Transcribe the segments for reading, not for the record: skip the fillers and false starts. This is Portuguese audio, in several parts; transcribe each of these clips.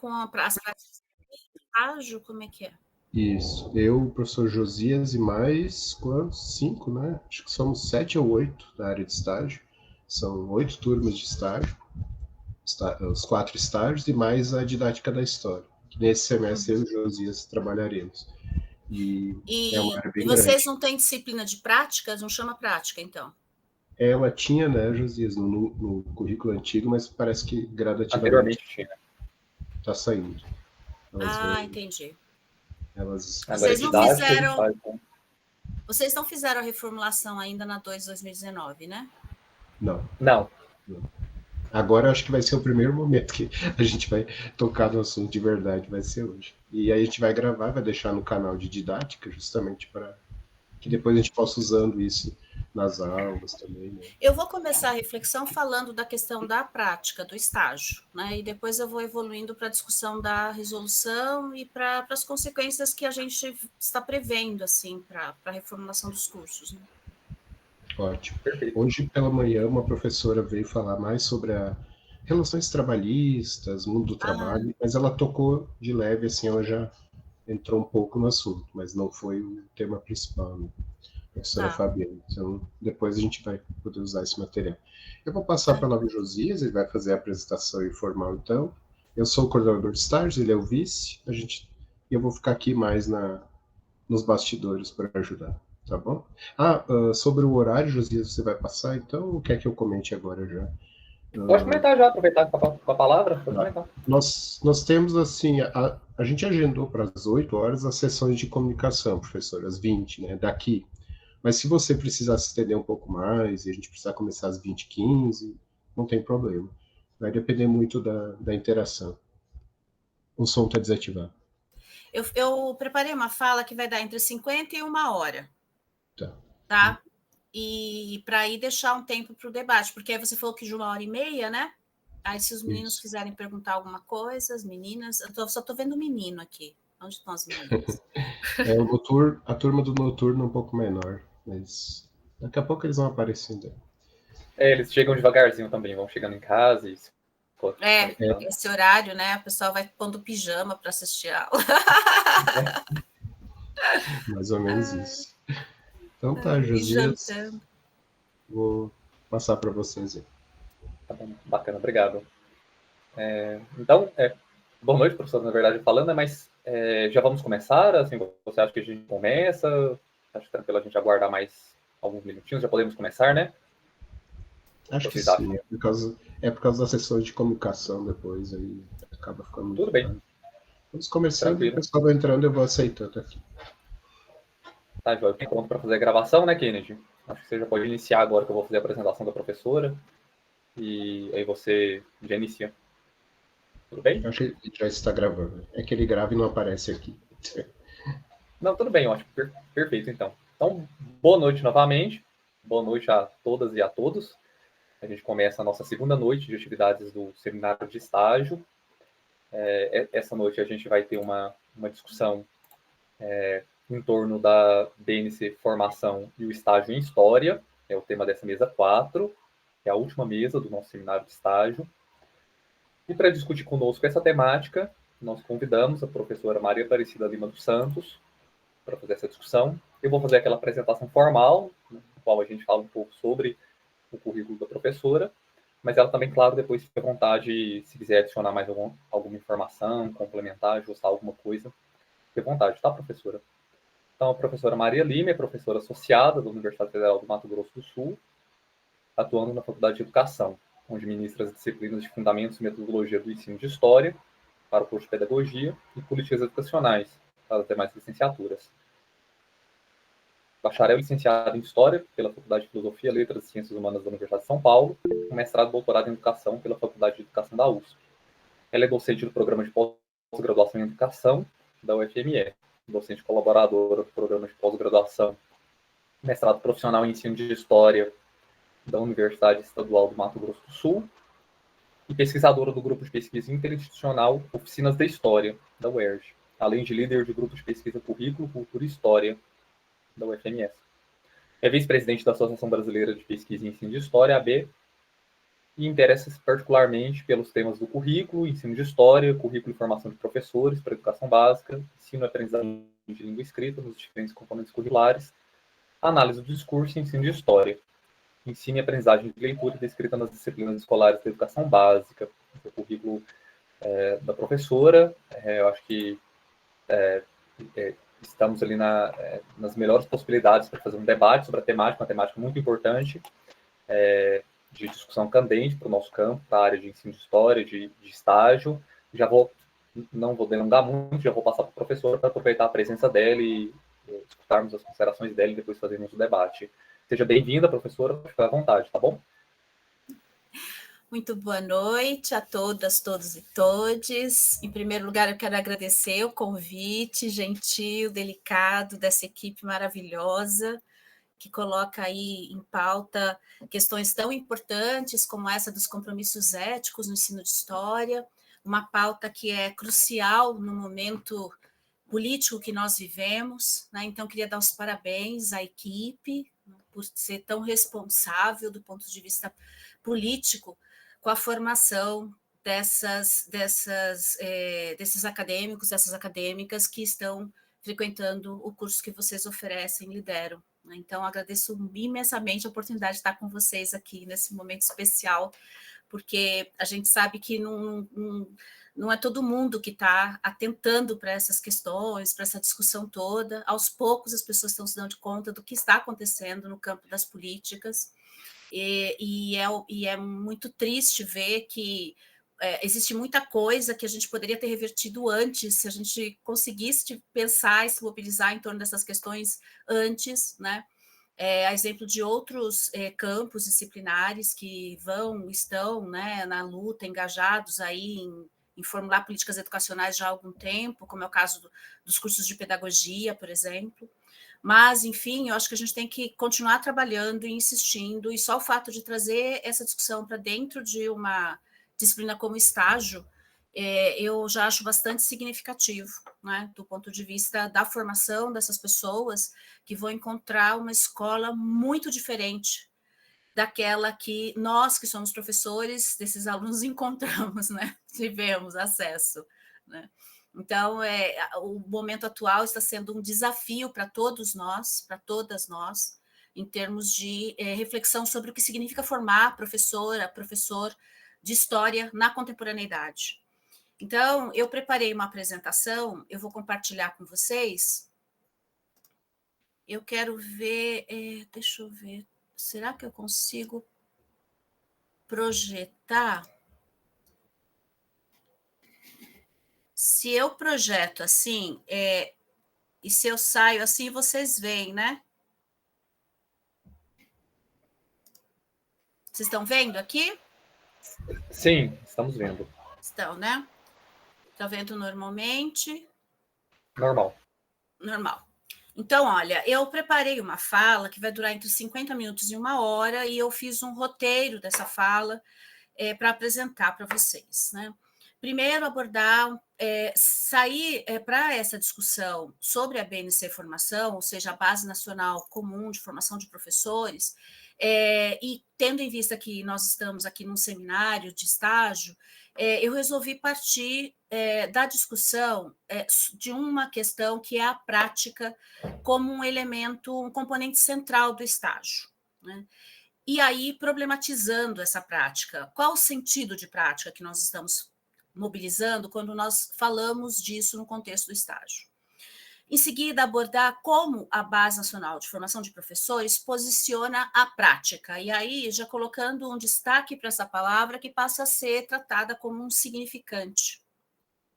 com as práticas de estágio? Como é que é? Isso. Eu, o professor Josias e mais quantos? 5, né? Acho que somos 7 ou 8 da área de estágio. São 8 turmas de estágio, os 4 estágios e mais a didática da história. Nesse semestre eu e o Josias trabalharemos. E é uma área E bem vocês grande. não têm disciplina de práticas? Não chama prática, então? Ela tinha, né, Josias, no currículo antigo, mas parece que gradativamente Anteriormente tinha. está saindo. Entendi. Agora é Vocês não didática e fizeram. faz. Vocês não fizeram a reformulação ainda na 2019, né? Não. Não. Agora acho que vai ser o primeiro momento que a gente vai tocar no assunto de verdade, vai ser hoje. E aí a gente vai gravar, vai deixar no canal de didática, justamente para que depois a gente possa usando isso nas aulas também, né? Eu vou começar a reflexão falando da questão da prática, do estágio, né? E depois eu vou evoluindo para a discussão da resolução e para as consequências que a gente está prevendo, assim, para a reformulação dos cursos, né? Ótimo. Perfeito. Hoje pela manhã uma professora veio falar mais sobre a relações trabalhistas, mundo do trabalho, mas ela tocou de leve, assim, ela já entrou um pouco no assunto, mas não foi o tema principal, né? Professora Fabiana. Então, depois a gente vai poder usar esse material. Eu vou passar para o Josias, ele vai fazer a apresentação informal, então. Eu sou o coordenador de estágios, ele é o vice, eu vou ficar aqui mais nos bastidores para ajudar, tá bom? Sobre o horário, Josias, você vai passar, então, ou quer que eu comente agora já? Pode comentar já, aproveitar com a palavra, pode comentar. Nós temos, assim, a gente agendou para as 8 horas as sessões de comunicação, professor, às 20, né, daqui. Mas se você precisar se estender um pouco mais e a gente precisar começar às 20h15, não tem problema. Vai depender muito da interação. O som está desativado. Eu preparei uma fala que vai dar entre 50 e 1 hora. Tá? E para aí deixar um tempo para o debate, porque aí você falou que de 1h30, né? Aí se os meninos quiserem perguntar alguma coisa, as meninas... só estou vendo menino aqui. Onde estão as meninas? A turma do noturno é um pouco menor, mas daqui a pouco eles vão aparecendo. Eles chegam devagarzinho também, vão chegando em casa e esse horário, né? O pessoal vai pondo pijama para assistir a aula. Mais ou menos isso. Então tá, Josias. Vou passar para vocês aí. Tá bom, bacana, obrigado. Então, boa noite, professor, na verdade, falando, mas já vamos começar? Assim, você acha que a gente começa? Acho tranquilo a gente aguardar mais alguns minutinhos, já podemos começar, né? Acho que sim, é por causa da sessão de comunicação depois, aí acaba ficando... Tudo bem. Vamos começando e o pessoal vai entrando, eu vou aceitando aqui. Tá, João, eu tenho pronto para fazer a gravação, né, Kennedy? Acho que você já pode iniciar agora que eu vou fazer a apresentação da professora. E aí você já inicia. Tudo bem? Acho que ele já está gravando. É que ele grava e não aparece aqui. Não, tudo bem, eu acho perfeito, então. Então, boa noite novamente. Boa noite a todas e a todos. A gente começa a nossa segunda noite de atividades do seminário de estágio. Essa noite a gente vai ter uma discussão em torno da BNC Formação e o Estágio em História. É o tema dessa mesa 4, que é a última mesa do nosso seminário de estágio. E para discutir conosco essa temática, nós convidamos a professora Maria Aparecida Lima dos Santos para fazer essa discussão. Eu vou fazer aquela apresentação formal, na qual a gente fala um pouco sobre o currículo da professora, mas ela também, claro, depois fica à vontade, se quiser adicionar mais alguma informação, complementar, ajustar alguma coisa, fique à vontade, tá, professora? Então, a professora Maria Lima é professora associada da Universidade Federal do Mato Grosso do Sul, atuando na Faculdade de Educação, onde ministra as disciplinas de Fundamentos e Metodologia do Ensino de História, para o curso de Pedagogia, e Políticas Educacionais, para as demais licenciaturas. Bacharel e licenciado em História pela Faculdade de Filosofia, Letras e Ciências Humanas da Universidade de São Paulo, com mestrado e doutorado em Educação pela Faculdade de Educação da USP. Ela é docente do Programa de Pós-Graduação em Educação da UFME, docente colaboradora do Programa de Pós-Graduação, mestrado profissional em Ensino de História da Universidade Estadual do Mato Grosso do Sul e pesquisadora do Grupo de Pesquisa Interinstitucional Oficinas da História, da UERJ, além de líder de Grupo de Pesquisa Currículo, Cultura e História, da UFMS. É vice-presidente da Associação Brasileira de Pesquisa e Ensino de História, AB, e interessa-se particularmente pelos temas do currículo, ensino de história, currículo e formação de professores para educação básica, ensino e aprendizagem de língua escrita nos diferentes componentes curriculares, análise do discurso e ensino de história, ensino e aprendizagem de leitura e de escrita nas disciplinas escolares da educação básica, o currículo da professora. Eu acho que estamos ali nas melhores possibilidades para fazer um debate sobre a temática, uma temática muito importante, de discussão candente para o nosso campo, para a área de ensino de história, de estágio. Não vou delongar muito, já vou passar para a professora para aproveitar a presença dela e escutarmos as considerações dela e depois fazermos o debate. Seja bem-vinda, professora, fique à vontade, tá bom? Muito boa noite a todas, todos e todes. Em primeiro lugar, eu quero agradecer o convite gentil, delicado dessa equipe maravilhosa, que coloca aí em pauta questões tão importantes como essa dos compromissos éticos no ensino de história, uma pauta que é crucial no momento político que nós vivemos, né? Então, queria dar os parabéns à equipe por ser tão responsável do ponto de vista político com a formação desses acadêmicos, dessas acadêmicas que estão frequentando o curso que vocês oferecem e lideram. Então, agradeço imensamente a oportunidade de estar com vocês aqui nesse momento especial, porque a gente sabe que não é todo mundo que está atentando para essas questões, para essa discussão toda. Aos poucos, as pessoas estão se dando conta do que está acontecendo no campo das políticas, e é muito triste ver que existe muita coisa que a gente poderia ter revertido antes, se a gente conseguisse pensar e se mobilizar em torno dessas questões antes, né? A exemplo de outros campos disciplinares que estão, né, na luta, engajados aí em formular políticas educacionais já há algum tempo, como é o caso dos cursos de pedagogia, por exemplo. Mas, enfim, eu acho que a gente tem que continuar trabalhando e insistindo, e só o fato de trazer essa discussão para dentro de uma disciplina como estágio, eu já acho bastante significativo, né, do ponto de vista da formação dessas pessoas que vão encontrar uma escola muito diferente daquela que nós, que somos professores desses alunos, encontramos, né, tivemos acesso, né. Então, o momento atual está sendo um desafio para todos nós, para todas nós, em termos de reflexão sobre o que significa formar professora, professor de história na contemporaneidade. Então, eu preparei uma apresentação, eu vou compartilhar com vocês. Eu quero ver, deixa eu ver, será que eu consigo projetar? Se eu projeto assim, e se eu saio assim, vocês veem, né? Vocês estão vendo aqui? Sim, estamos vendo. Estão, né? Estão vendo normalmente? Normal. Normal. Então, olha, eu preparei uma fala que vai durar entre 50 minutos e 1 hora, e eu fiz um roteiro dessa fala para apresentar para vocês, né? Primeiro, abordar, sair para essa discussão sobre a BNC Formação, ou seja, a Base Nacional Comum de Formação de Professores, e tendo em vista que nós estamos aqui num seminário de estágio, eu resolvi partir da discussão de uma questão que é a prática como um elemento, um componente central do estágio, né? E aí, problematizando essa prática, qual o sentido de prática que nós estamos mobilizando quando nós falamos disso no contexto do estágio? Em seguida, abordar como a Base Nacional de Formação de Professores posiciona a prática, e aí já colocando um destaque para essa palavra que passa a ser tratada como um significante.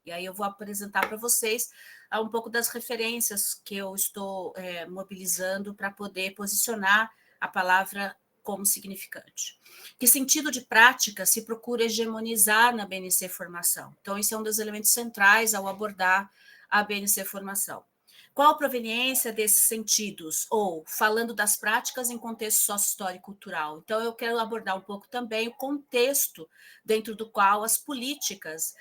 E aí eu vou apresentar para vocês um pouco das referências que eu estou mobilizando para poder posicionar a palavra como significante. Que sentido de prática se procura hegemonizar na BNC Formação? Então, esse é um dos elementos centrais ao abordar a BNC Formação. Qual a proveniência desses sentidos? Ou falando das práticas em contexto sócio-histórico e cultural. Então, eu quero abordar um pouco também o contexto dentro do qual as políticas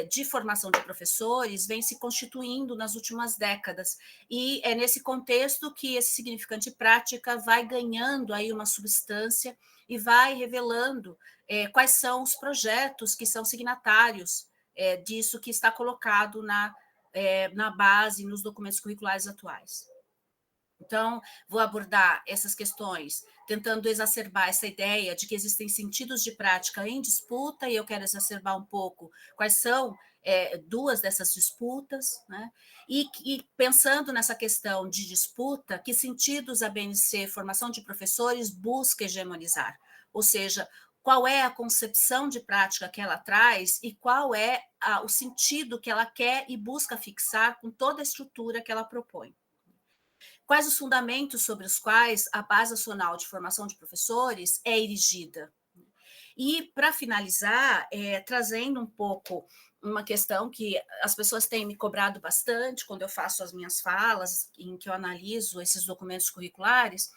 de formação de professores vêm se constituindo nas últimas décadas. E é nesse contexto que esse significante prática vai ganhando aí uma substância e vai revelando quais são os projetos que são signatários disso que está colocado na base, nos documentos curriculares atuais. Então, vou abordar essas questões tentando exacerbar essa ideia de que existem sentidos de prática em disputa, e eu quero exacerbar um pouco quais são duas dessas disputas, né? E pensando nessa questão de disputa, que sentidos a BNC, formação de professores, busca hegemonizar? Ou seja, qual é a concepção de prática que ela traz e qual é o sentido que ela quer e busca fixar com toda a estrutura que ela propõe. Quais os fundamentos sobre os quais a Base Nacional de Formação de Professores é erigida? E, para finalizar, trazendo um pouco uma questão que as pessoas têm me cobrado bastante quando eu faço as minhas falas, em que eu analiso esses documentos curriculares,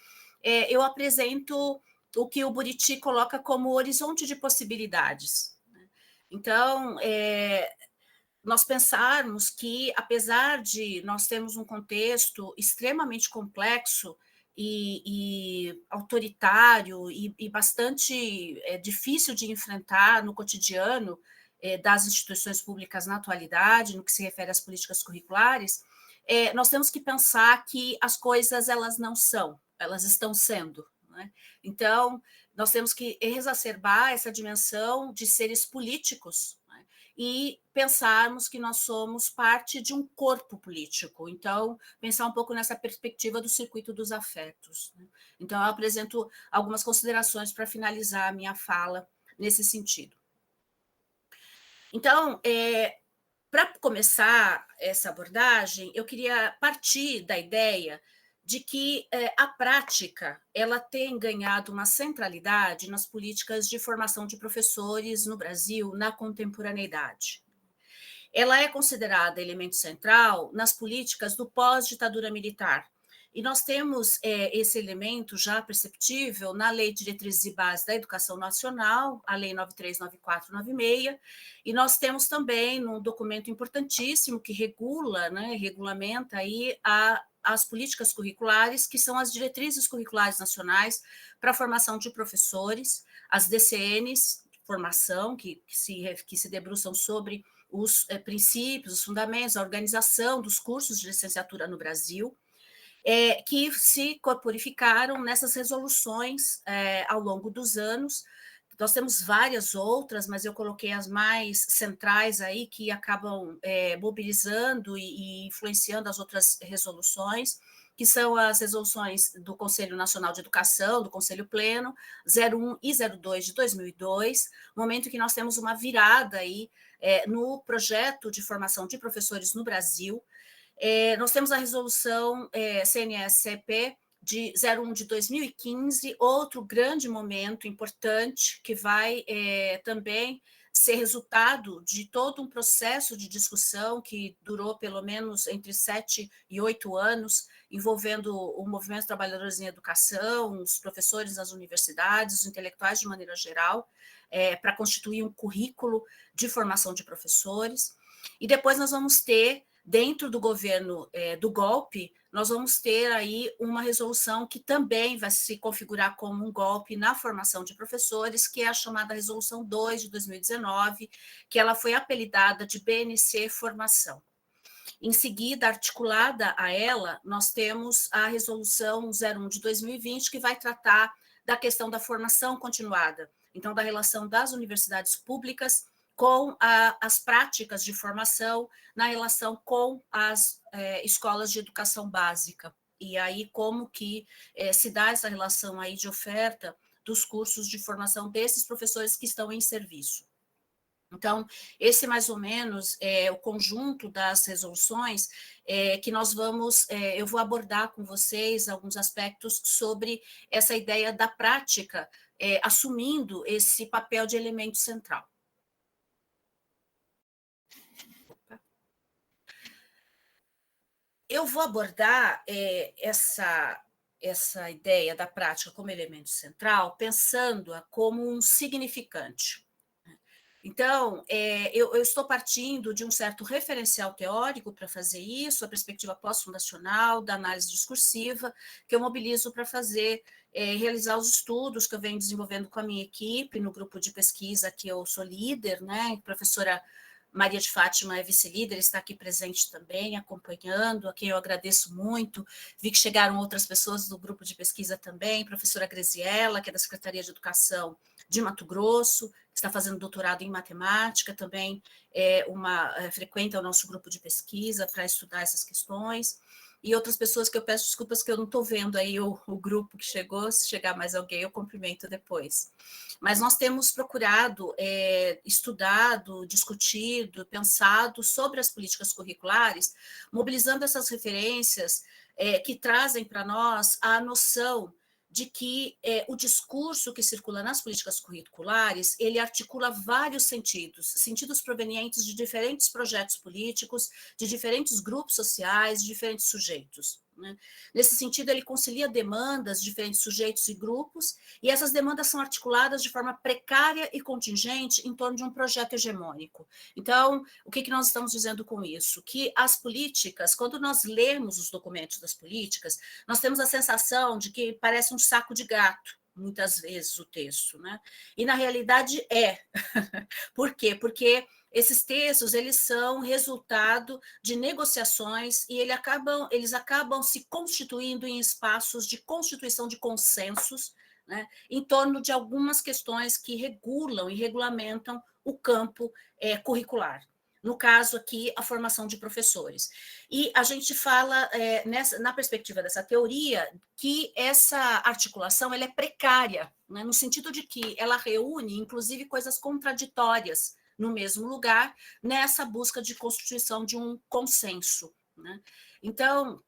eu apresento o que o Buriti coloca como horizonte de possibilidades. Então, nós pensarmos que, apesar de nós termos um contexto extremamente complexo e autoritário e bastante difícil de enfrentar no cotidiano das instituições públicas na atualidade, no que se refere às políticas curriculares, nós temos que pensar que as coisas elas não são, elas estão sendo. Né? Então, nós temos que exacerbar essa dimensão de seres políticos, né? E pensarmos que nós somos parte de um corpo político. Então, pensar um pouco nessa perspectiva do circuito dos afetos. Né? Então, eu apresento algumas considerações para finalizar a minha fala nesse sentido. Então, para começar essa abordagem, eu queria partir da ideia de que a prática ela tem ganhado uma centralidade nas políticas de formação de professores no Brasil na contemporaneidade. Ela é considerada elemento central nas políticas do pós-ditadura militar. E nós temos esse elemento já perceptível na Lei de Diretrizes e Bases da Educação Nacional, a Lei 939496, e nós temos também um documento importantíssimo que regula, né, regulamenta aí as políticas curriculares, que são as Diretrizes Curriculares Nacionais para a Formação de Professores, as DCNs, formação, que se debruçam sobre os princípios, os fundamentos, a organização dos cursos de licenciatura no Brasil, que se corporificaram nessas resoluções ao longo dos anos. Nós temos várias outras, mas eu coloquei as mais centrais aí, que acabam mobilizando e influenciando as outras resoluções, que são as resoluções do Conselho Nacional de Educação, do Conselho Pleno, 01 e 02 de 2002, momento que nós temos uma virada aí no projeto de formação de professores no Brasil. Nós temos a resolução CNS-CP de 01 de 2015, outro grande momento importante que vai também ser resultado de todo um processo de discussão que durou pelo menos entre 7 e 8 anos, envolvendo o movimento de trabalhadores em educação, os professores das universidades, os intelectuais de maneira geral, para constituir um currículo de formação de professores. E depois nós vamos ter, dentro do governo do golpe, nós vamos ter aí uma resolução que também vai se configurar como um golpe na formação de professores, que é a chamada Resolução 2 de 2019, que ela foi apelidada de BNC Formação. Em seguida, articulada a ela, nós temos a Resolução 01 de 2020, que vai tratar da questão da formação continuada, então da relação das universidades públicas com as práticas de formação na relação com as escolas de educação básica. E aí como que se dá essa relação aí de oferta dos cursos de formação desses professores que estão em serviço. Então, esse mais ou menos é o conjunto das resoluções que nós vamos, eu vou abordar com vocês alguns aspectos sobre essa ideia da prática, assumindo esse papel de elemento central. Eu vou abordar essa ideia da prática como elemento central, pensando-a como um significante. Então, eu estou partindo de um certo referencial teórico para fazer isso, a perspectiva pós-fundacional, da análise discursiva, que eu mobilizo para realizar os estudos que eu venho desenvolvendo com a minha equipe, no grupo de pesquisa que eu sou líder, né? A professora Maria de Fátima é vice-líder, está aqui presente também, acompanhando, a quem eu agradeço muito. Vi que chegaram outras pessoas do grupo de pesquisa também, professora Graziella, que é da Secretaria de Educação de Mato Grosso, está fazendo doutorado em matemática, também frequenta o nosso grupo de pesquisa para estudar essas questões, e outras pessoas que eu peço desculpas que eu não estou vendo aí o grupo que chegou, se chegar mais alguém eu cumprimento depois. Mas nós temos procurado, estudado, discutido, pensado sobre as políticas curriculares, mobilizando essas referências que trazem para nós a noção de que o discurso que circula nas políticas curriculares, ele articula vários sentidos provenientes de diferentes projetos políticos, de diferentes grupos sociais, de diferentes sujeitos. Né? Nesse sentido, ele concilia demandas de diferentes sujeitos e grupos, e essas demandas são articuladas de forma precária e contingente em torno de um projeto hegemônico. Então, o que nós estamos dizendo com isso? Que as políticas, quando nós lemos os documentos das políticas, nós temos a sensação de que parece um saco de gato, muitas vezes, o texto, né? E, na realidade, é. Por quê? Porque esses textos, eles são resultado de negociações e eles acabam se constituindo em espaços de constituição de consensos, né, em torno de algumas questões que regulam e regulamentam o campo curricular. No caso aqui, a formação de professores. E a gente fala, na perspectiva dessa teoria, que essa articulação ela é precária, né, no sentido de que ela reúne, inclusive, coisas contraditórias no mesmo lugar, nessa busca de constituição de um consenso. Né? Então,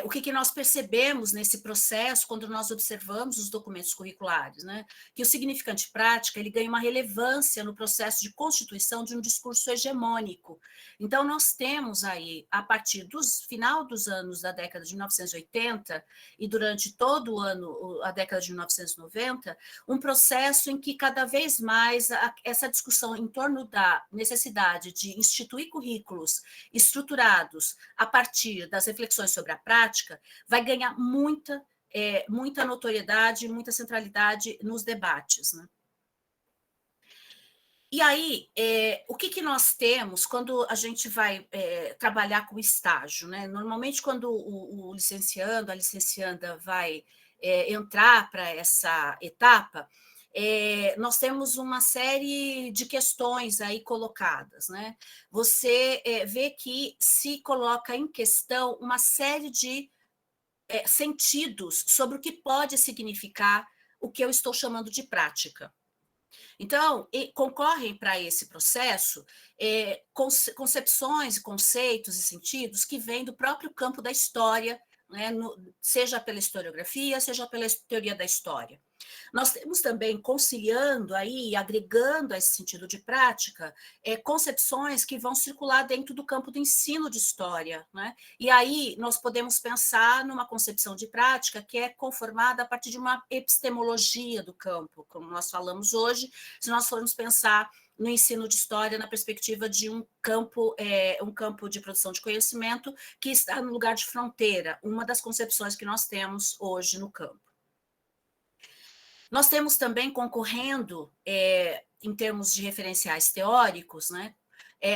o que nós percebemos nesse processo quando nós observamos os documentos curriculares, né? Que o significante prática ele ganha uma relevância no processo de constituição de um discurso hegemônico. Então, nós temos aí, a partir do final dos anos da década de 1980 e durante todo o ano, a década de 1990, um processo em que cada vez mais essa discussão em torno da necessidade de instituir currículos estruturados a partir das reflexões sobre a prática, vai ganhar muita notoriedade, muita centralidade nos debates. Né? E aí, o que nós temos quando a gente vai trabalhar com estágio? Né? Normalmente, quando o licenciando, a licencianda vai entrar para essa etapa, nós temos uma série de questões aí colocadas. Né? Você vê que se coloca em questão uma série de sentidos sobre o que pode significar o que eu estou chamando de prática. Então, concorrem para esse processo concepções, conceitos e sentidos que vêm do próprio campo da história, né, seja pela historiografia, seja pela teoria da história. Nós temos também, conciliando aí, agregando a esse sentido de prática, concepções que vão circular dentro do campo do ensino de história. Né? E aí nós podemos pensar numa concepção de prática que é conformada a partir de uma epistemologia do campo, como nós falamos hoje, se nós formos pensar no ensino de história na perspectiva de um campo de produção de conhecimento que está no lugar de fronteira, uma das concepções que nós temos hoje no campo. Nós temos também concorrendo, em termos de referenciais teóricos, né,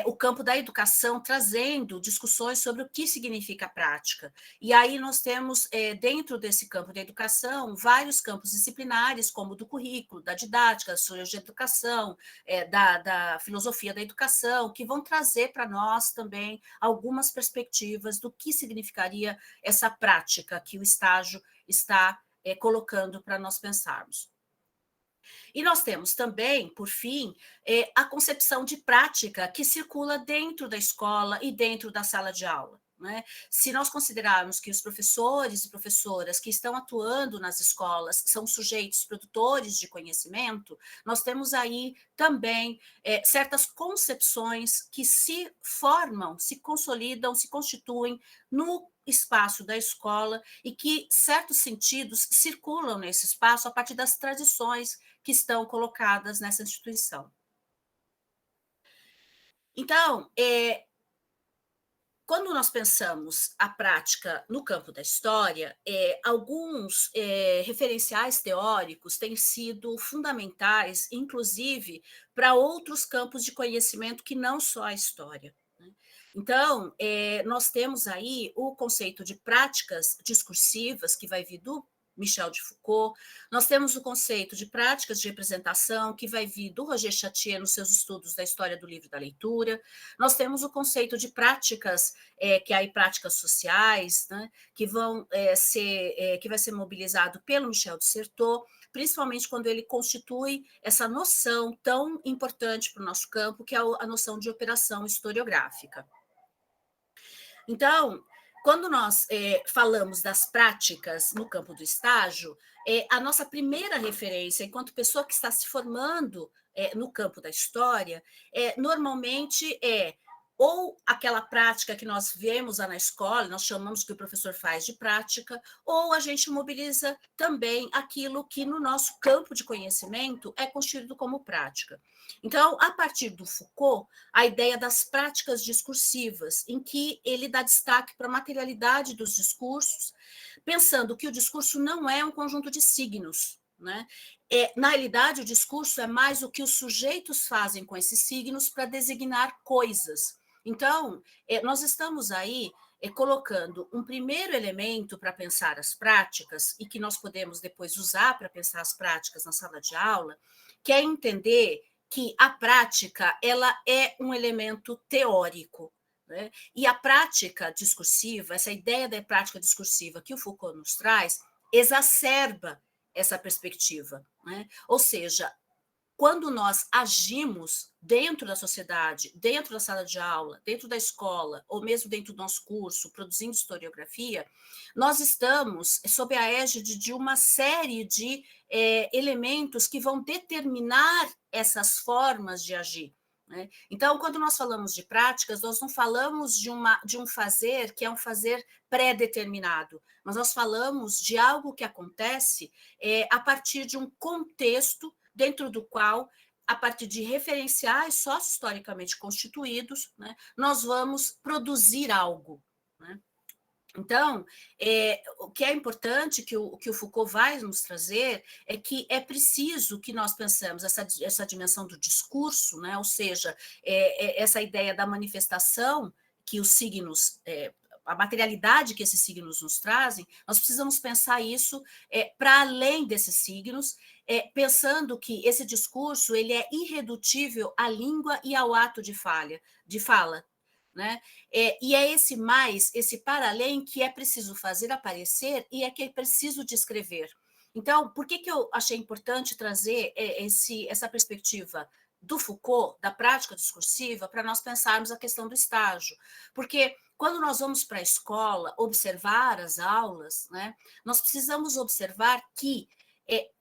o campo da educação trazendo discussões sobre o que significa prática. E aí nós temos, dentro desse campo da educação, vários campos disciplinares, como o do currículo, da didática, da sociologia da educação, da filosofia da educação, que vão trazer para nós também algumas perspectivas do que significaria essa prática que o estágio está colocando para nós pensarmos. E nós temos também, por fim, a concepção de prática que circula dentro da escola e dentro da sala de aula. né? Se nós considerarmos que os professores e professoras que estão atuando nas escolas são sujeitos produtores de conhecimento, nós temos aí também certas concepções que se formam, se consolidam, se constituem no espaço da escola e que certos sentidos circulam nesse espaço a partir das tradições que estão colocadas nessa instituição. Então, quando nós pensamos a prática no campo da história, alguns referenciais teóricos têm sido fundamentais, inclusive, para outros campos de conhecimento que não só a história. Então, nós temos aí o conceito de práticas discursivas, que vai vir do Michel de Foucault, nós temos o conceito de práticas de representação, que vai vir do Roger Chartier nos seus estudos da história do livro e da leitura, nós temos o conceito de práticas, que é aí práticas sociais, né, que vai ser mobilizado pelo Michel de Certeau, principalmente quando ele constitui essa noção tão importante para o nosso campo, que é a noção de operação historiográfica. Então, quando nós falamos das práticas no campo do estágio, a nossa primeira referência, enquanto pessoa que está se formando no campo da história, normalmente ou aquela prática que nós vemos lá na escola, nós chamamos que o professor faz de prática, ou a gente mobiliza também aquilo que no nosso campo de conhecimento é constituído como prática. Então, a partir do Foucault, a ideia das práticas discursivas, em que ele dá destaque para a materialidade dos discursos, pensando que o discurso não é um conjunto de signos, né? Na realidade, o discurso é mais o que os sujeitos fazem com esses signos para designar coisas. Então, nós estamos aí colocando um primeiro elemento para pensar as práticas, e que nós podemos depois usar para pensar as práticas na sala de aula, que é entender que a prática ela é um elemento teórico, né? E a prática discursiva, essa ideia da prática discursiva que o Foucault nos traz, exacerba essa perspectiva, né? Ou seja, quando nós agimos dentro da sociedade, dentro da sala de aula, dentro da escola, ou mesmo dentro do nosso curso, produzindo historiografia, nós estamos sob a égide de uma série de elementos que vão determinar essas formas de agir, né? Então, quando nós falamos de práticas, nós não falamos de um fazer que é um fazer pré-determinado, mas nós falamos de algo que acontece a partir de um contexto dentro do qual, a partir de referenciais socio-historicamente constituídos, né, nós vamos produzir algo, né? Então, o que é importante que o Foucault vai nos trazer é que é preciso que nós pensemos essa dimensão do discurso, né? Ou seja, essa ideia da manifestação que os signos, a materialidade que esses signos nos trazem, nós precisamos pensar isso para além desses signos, pensando que esse discurso ele é irredutível à língua e ao ato de fala, né? E é esse para além que é preciso fazer aparecer e que é preciso descrever. Então, por que eu achei importante trazer essa perspectiva do Foucault, da prática discursiva, para nós pensarmos a questão do estágio? Porque quando nós vamos para a escola observar as aulas, né, nós precisamos observar que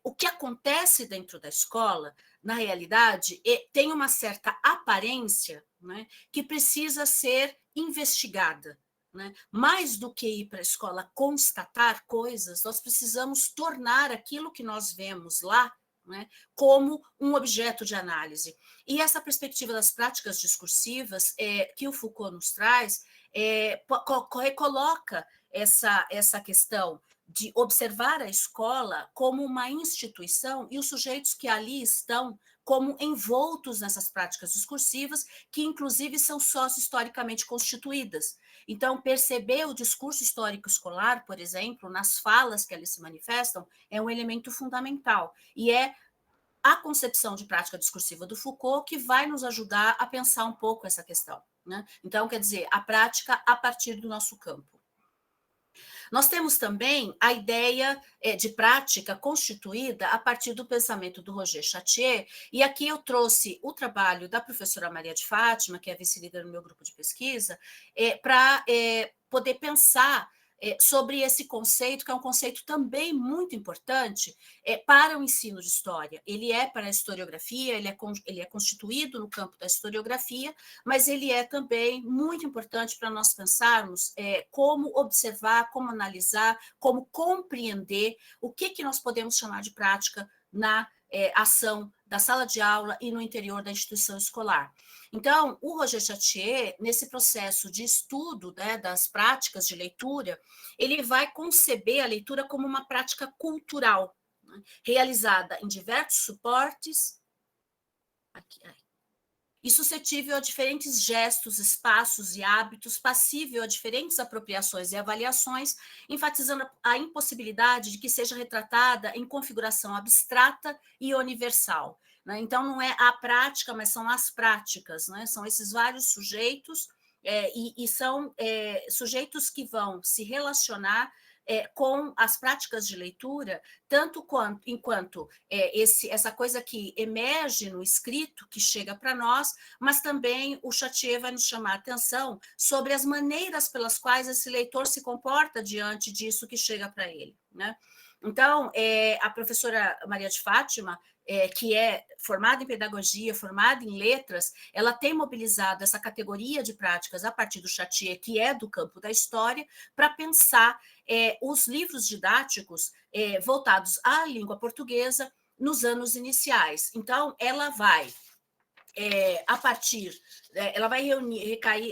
o que acontece dentro da escola, na realidade, tem uma certa aparência, né, que precisa ser investigada, né? Mais do que ir para a escola constatar coisas, nós precisamos tornar aquilo que nós vemos lá, né, como um objeto de análise. E essa perspectiva das práticas discursivas que o Foucault nos traz recoloca essa questão de observar a escola como uma instituição e os sujeitos que ali estão como envoltos nessas práticas discursivas, que inclusive são socio-historicamente constituídas. Então, perceber o discurso histórico escolar, por exemplo, nas falas que ali se manifestam, é um elemento fundamental, e é a concepção de prática discursiva do Foucault que vai nos ajudar a pensar um pouco essa questão, né? Então, quer dizer, a prática a partir do nosso campo. Nós temos também a ideia de prática constituída a partir do pensamento do Roger Chartier, e aqui eu trouxe o trabalho da professora Maria de Fátima, que é vice-líder no meu grupo de pesquisa, para poder pensar sobre esse conceito, que é um conceito também muito importante para o ensino de história. Ele é para a historiografia, ele é constituído no campo da historiografia, mas ele é também muito importante para nós pensarmos como observar, como analisar, como compreender o que nós podemos chamar de prática na ação da sala de aula e no interior da instituição escolar. Então, o Roger Chartier, nesse processo de estudo, né, das práticas de leitura, ele vai conceber a leitura como uma prática cultural, né, realizada em diversos suportes, e suscetível a diferentes gestos, espaços e hábitos, passível a diferentes apropriações e avaliações, enfatizando a impossibilidade de que seja retratada em configuração abstrata e universal. Então, não é a prática, mas são as práticas, né? São esses vários sujeitos, e são sujeitos que vão se relacionar com as práticas de leitura, tanto enquanto essa coisa que emerge no escrito, que chega para nós, mas também o Chartier vai nos chamar a atenção sobre as maneiras pelas quais esse leitor se comporta diante disso que chega para ele, né? Então, a professora Maria de Fátima, que é formada em pedagogia, formada em letras, ela tem mobilizado essa categoria de práticas a partir do Chartier, que é do campo da história, para pensar os livros didáticos voltados à língua portuguesa nos anos iniciais. Então, ela vai ela vai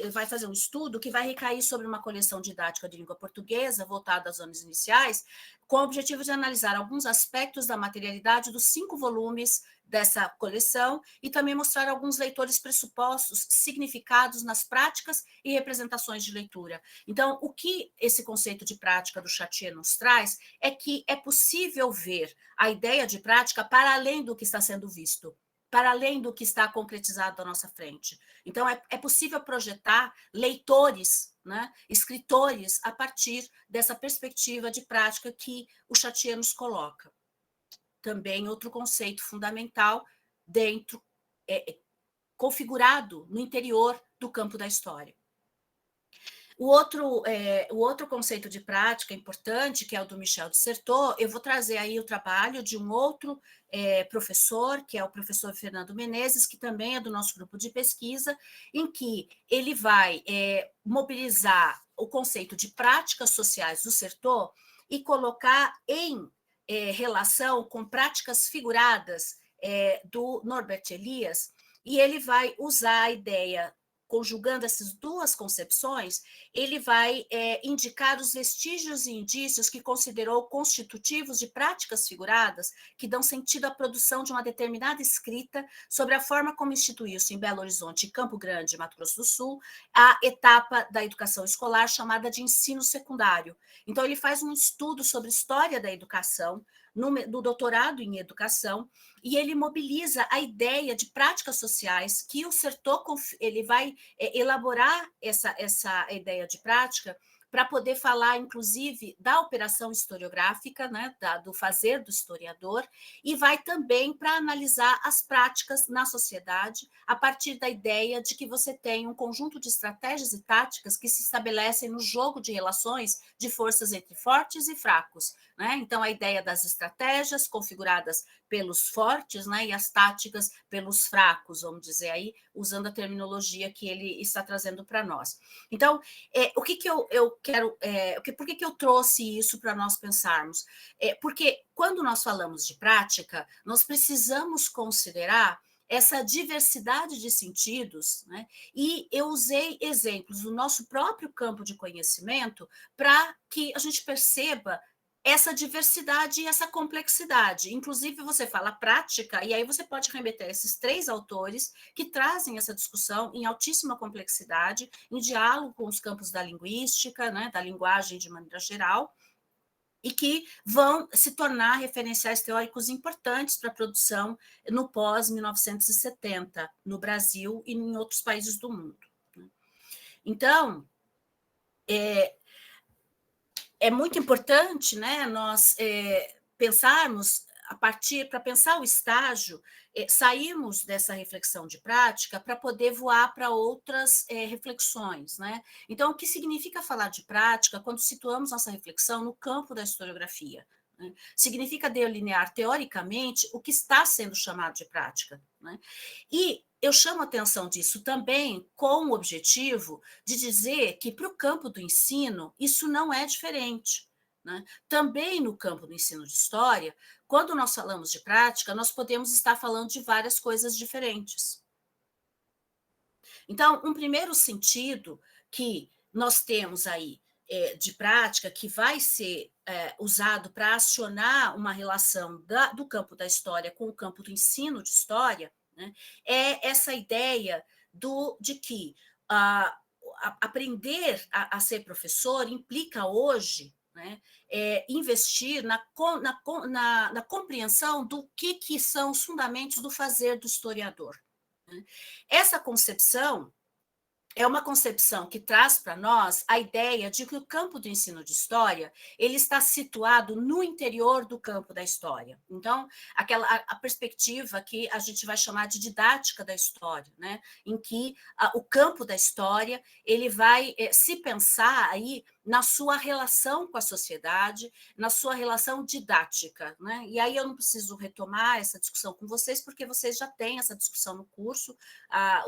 vai fazer um estudo que vai recair sobre uma coleção didática de língua portuguesa voltada aos anos iniciais, com o objetivo de analisar alguns aspectos da materialidade dos 5 volumes dessa coleção e também mostrar alguns leitores pressupostos, significados nas práticas e representações de leitura. Então, o que esse conceito de prática do Chartier nos traz é que é possível ver a ideia de prática para além do que está sendo visto, para além do que está concretizado à nossa frente. Então, é possível projetar leitores, né, escritores, a partir dessa perspectiva de prática que o Chartier nos coloca. Também outro conceito fundamental configurado no interior do campo da história. O outro conceito de prática importante, que é o do Michel de Certeau, eu vou trazer aí o trabalho de um outro professor, que é o professor Fernando Menezes, que também é do nosso grupo de pesquisa, em que ele vai mobilizar o conceito de práticas sociais do Certeau e colocar em relação com práticas figuradas do Norbert Elias, e ele vai usar a ideia, conjugando essas duas concepções, ele vai indicar os vestígios e indícios que considerou constitutivos de práticas figuradas que dão sentido à produção de uma determinada escrita sobre a forma como instituiu-se em Belo Horizonte e Campo Grande, Mato Grosso do Sul, a etapa da educação escolar chamada de ensino secundário. Então, ele faz um estudo sobre história da educação, no doutorado em educação, e ele mobiliza a ideia de práticas sociais que o Certeau ele vai elaborar essa ideia de prática para poder falar, inclusive, da operação historiográfica, né, do fazer do historiador, e vai também para analisar as práticas na sociedade, a partir da ideia de que você tem um conjunto de estratégias e táticas que se estabelecem no jogo de relações de forças entre fortes e fracos, né? Então, a ideia das estratégias configuradas pelos fortes, né, e as táticas pelos fracos, vamos dizer aí, usando a terminologia que ele está trazendo para nós. Então, o que eu quero, por que eu trouxe isso para nós pensarmos? Porque quando nós falamos de prática, nós precisamos considerar essa diversidade de sentidos, né? E eu usei exemplos do nosso próprio campo de conhecimento para que a gente perceba essa diversidade e essa complexidade. Inclusive, você fala prática, e aí você pode remeter a esses 3 autores que trazem essa discussão em altíssima complexidade, em diálogo com os campos da linguística, né, da linguagem de maneira geral, e que vão se tornar referenciais teóricos importantes para a produção no pós-1970, no Brasil e em outros países do mundo. Então, é muito importante, né, nós pensarmos para pensar o estágio, sairmos dessa reflexão de prática para poder voar para outras reflexões, né? Então, o que significa falar de prática quando situamos nossa reflexão no campo da historiografia? Né? Significa delinear teoricamente o que está sendo chamado de prática, né? E eu chamo a atenção disso também com o objetivo de dizer que, para o campo do ensino, isso não é diferente. Né? Também no campo do ensino de história, quando nós falamos de prática, nós podemos estar falando de várias coisas diferentes. Então, um primeiro sentido que nós temos aí de prática, que vai ser usado para acionar uma relação do campo da história com o campo do ensino de história, né, é essa ideia de que aprender a ser professor implica hoje, né, investir na compreensão do que são os fundamentos do fazer do historiador. Né? Essa concepção é uma concepção que traz para nós a ideia de que o campo do ensino de história ele está situado no interior do campo da história. Então, a perspectiva que a gente vai chamar de didática da história, né? Em que o campo da história ele vai se pensar aí na sua relação com a sociedade, na sua relação didática. Né? E aí eu não preciso retomar essa discussão com vocês, porque vocês já têm essa discussão no curso.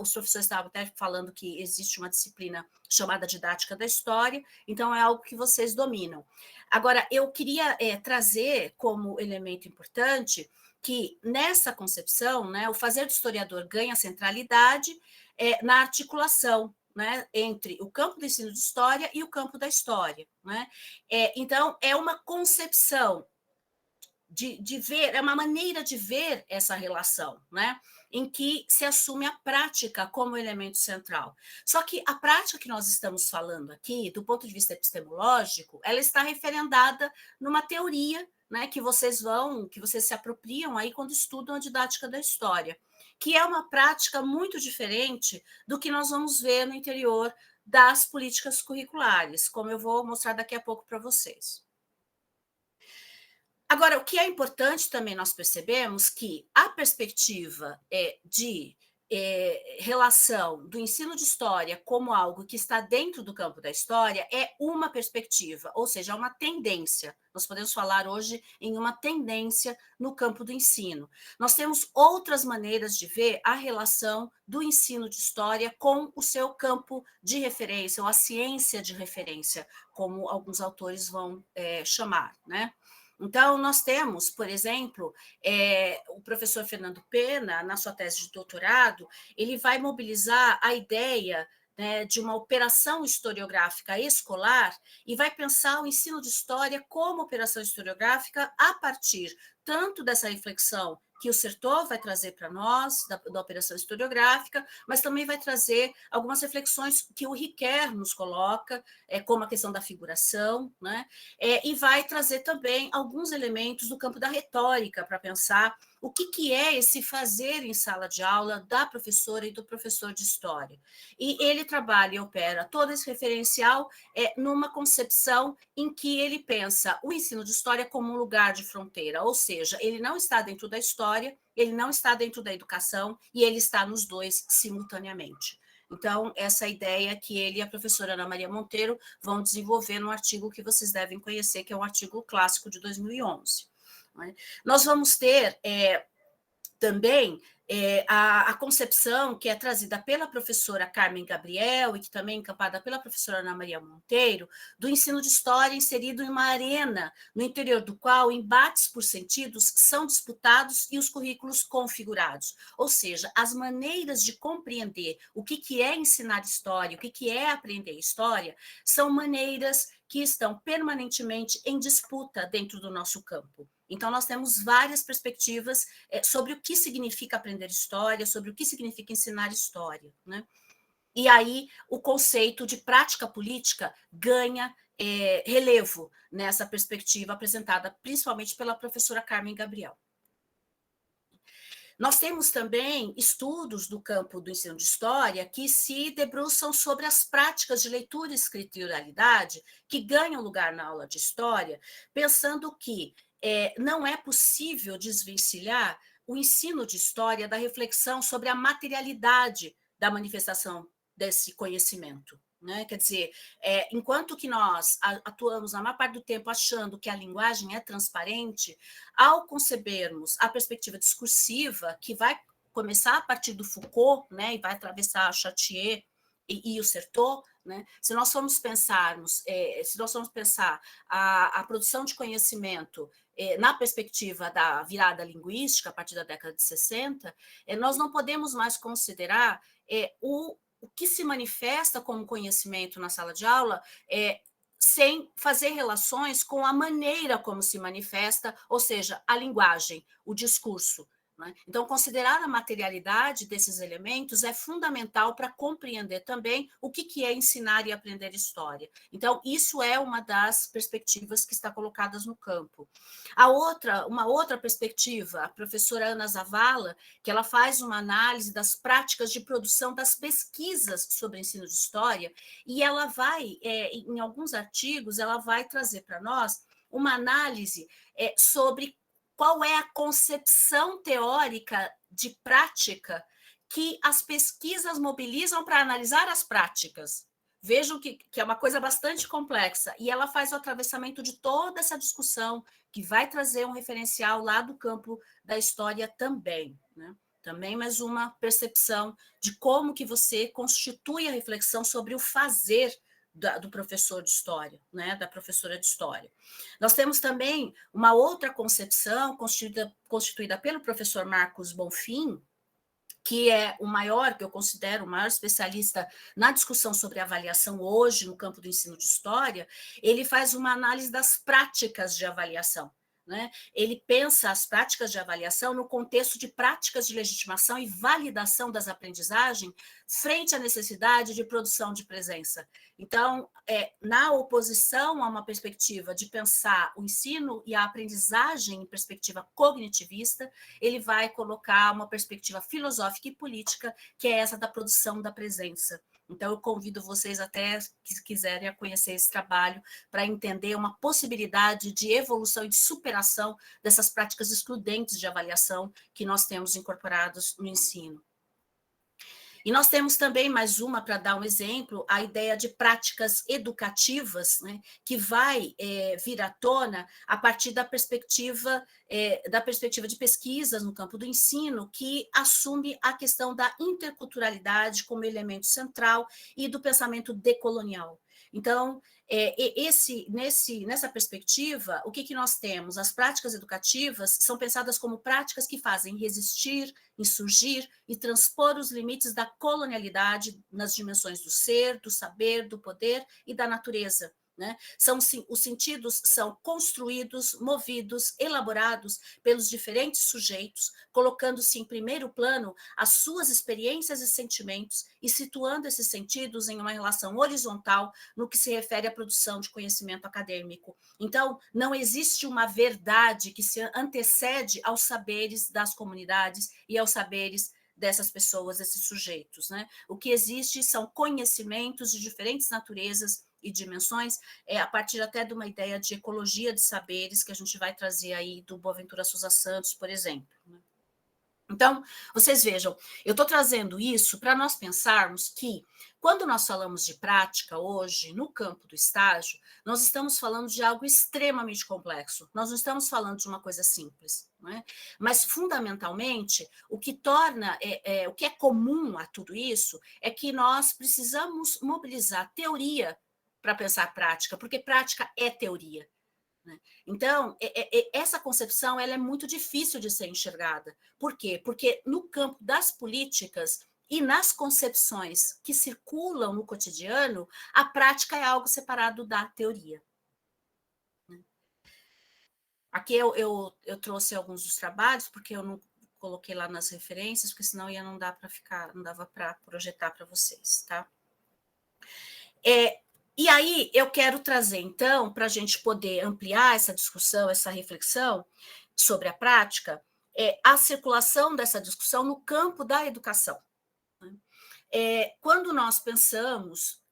Os professores estavam até falando que existe uma disciplina chamada didática da história, então é algo que vocês dominam. Agora, eu queria trazer como elemento importante que, nessa concepção, né, o fazer do historiador ganha centralidade na articulação, né, entre o campo do ensino de história e o campo da história. Né? Então, é uma concepção de ver, é uma maneira de ver essa relação, né? Em que se assume a prática como elemento central. Só que a prática que nós estamos falando aqui, do ponto de vista epistemológico, ela está referendada numa teoria, né, que vocês se apropriam aí quando estudam a didática da história, que é uma prática muito diferente do que nós vamos ver no interior das políticas curriculares, como eu vou mostrar daqui a pouco para vocês. Agora, o que é importante também nós percebemos que a perspectiva de relação do ensino de história como algo que está dentro do campo da história é uma perspectiva, ou seja, é uma tendência. Nós podemos falar hoje em uma tendência no campo do ensino. Nós temos outras maneiras de ver a relação do ensino de história com o seu campo de referência, ou a ciência de referência, como alguns autores vão chamar, né? Então, nós temos, por exemplo, o professor Fernando Pena, na sua tese de doutorado, ele vai mobilizar a ideia, né, de uma operação historiográfica escolar e vai pensar o ensino de história como operação historiográfica a partir tanto dessa reflexão que o Certeau vai trazer para nós, da operação historiográfica, mas também vai trazer algumas reflexões que o Riquer nos coloca, como a questão da figuração, né? E vai trazer também alguns elementos do campo da retórica para pensar o que é esse fazer em sala de aula da professora e do professor de história. E ele trabalha e opera todo esse referencial numa concepção em que ele pensa o ensino de história como um lugar de fronteira, ou seja, ele não está dentro da história, ele não está dentro da educação e ele está nos dois simultaneamente. Então, essa ideia que ele e a professora Ana Maria Monteiro vão desenvolver num artigo que vocês devem conhecer, que é um artigo clássico de 2011. Nós vamos ter também a concepção que é trazida pela professora Carmen Gabriel e que também é encampada pela professora Ana Maria Monteiro, do ensino de história inserido em uma arena no interior do qual embates por sentidos são disputados e os currículos configurados. Ou seja, as maneiras de compreender o que é ensinar história, o que é aprender história, são maneiras que estão permanentemente em disputa dentro do nosso campo. Então, nós temos várias perspectivas sobre o que significa aprender história, sobre o que significa ensinar história. Né? E aí, o conceito de prática política ganha relevo nessa perspectiva apresentada principalmente pela professora Carmen Gabriel. Nós temos também estudos do campo do ensino de história que se debruçam sobre as práticas de leitura, escrita e oralidade que ganham lugar na aula de história, pensando que não é possível desvencilhar o ensino de história da reflexão sobre a materialidade da manifestação desse conhecimento. Né? Quer dizer, enquanto que nós atuamos na maior parte do tempo achando que a linguagem é transparente, ao concebermos a perspectiva discursiva, que vai começar a partir do Foucault, né, e vai atravessar Chartier e o Certeau, né? Se nós formos pensar a produção de conhecimento na perspectiva da virada linguística, a partir da década de 60, nós não podemos mais considerar o que se manifesta como conhecimento na sala de aula sem fazer relações com a maneira como se manifesta, ou seja, a linguagem, o discurso. Né? Então, considerar a materialidade desses elementos é fundamental para compreender também o que é ensinar e aprender história. Então, isso é uma das perspectivas que está colocadas no campo. Uma outra perspectiva, a professora Ana Zavala, que ela faz uma análise das práticas de produção das pesquisas sobre ensino de história, e ela vai, em alguns artigos, ela vai trazer para nós uma análise sobre qual é a concepção teórica de prática que as pesquisas mobilizam para analisar as práticas. Vejam que é uma coisa bastante complexa, e ela faz o atravessamento de toda essa discussão, que vai trazer um referencial lá do campo da história também, né? Também mais uma percepção de como que você constitui a reflexão sobre o fazer do professor de história, né, da professora de história. Nós temos também uma outra concepção constituída pelo professor Marcos Bonfim, que é o maior, que eu considero o maior especialista na discussão sobre avaliação hoje no campo do ensino de história. Ele faz uma análise das práticas de avaliação. Né? Ele pensa as práticas de avaliação no contexto de práticas de legitimação e validação das aprendizagens frente à necessidade de produção de presença. Então, na oposição a uma perspectiva de pensar o ensino e a aprendizagem em perspectiva cognitivista, ele vai colocar uma perspectiva filosófica e política, que é essa da produção da presença. Então, eu convido vocês até, que quiserem, a conhecer esse trabalho para entender uma possibilidade de evolução e de superação dessas práticas excludentes de avaliação que nós temos incorporadas no ensino. E nós temos também mais uma, para dar um exemplo, a ideia de práticas educativas, né, que vai vir à tona a partir da perspectiva de pesquisas no campo do ensino, que assume a questão da interculturalidade como elemento central e do pensamento decolonial. Então, nessa perspectiva, o que nós temos? As práticas educativas são pensadas como práticas que fazem resistir, insurgir e transpor os limites da colonialidade nas dimensões do ser, do saber, do poder e da natureza. Né? Os sentidos são construídos, movidos, elaborados pelos diferentes sujeitos, colocando-se em primeiro plano as suas experiências e sentimentos e situando esses sentidos em uma relação horizontal no que se refere à produção de conhecimento acadêmico. Então, não existe uma verdade que se antecede aos saberes das comunidades e aos saberes dessas pessoas, desses sujeitos. Né? O que existe são conhecimentos de diferentes naturezas e dimensões, a partir até de uma ideia de ecologia de saberes que a gente vai trazer aí do Boaventura Sousa Santos, por exemplo. Então, vocês vejam, eu estou trazendo isso para nós pensarmos que, quando nós falamos de prática hoje, no campo do estágio, nós estamos falando de algo extremamente complexo, nós não estamos falando de uma coisa simples, não é? Mas, fundamentalmente, o que torna, o que é comum a tudo isso, é que nós precisamos mobilizar teoria para pensar prática, porque prática é teoria. Né? Então, essa concepção ela é muito difícil de ser enxergada. Por quê? Porque no campo das políticas e nas concepções que circulam no cotidiano, a prática é algo separado da teoria. Aqui eu trouxe alguns dos trabalhos, porque eu não coloquei lá nas referências, porque senão não dava para projetar para vocês, tá? E aí eu quero trazer, então, para a gente poder ampliar essa discussão, essa reflexão sobre a prática, a circulação dessa discussão no campo da educação. Quando nós pensamos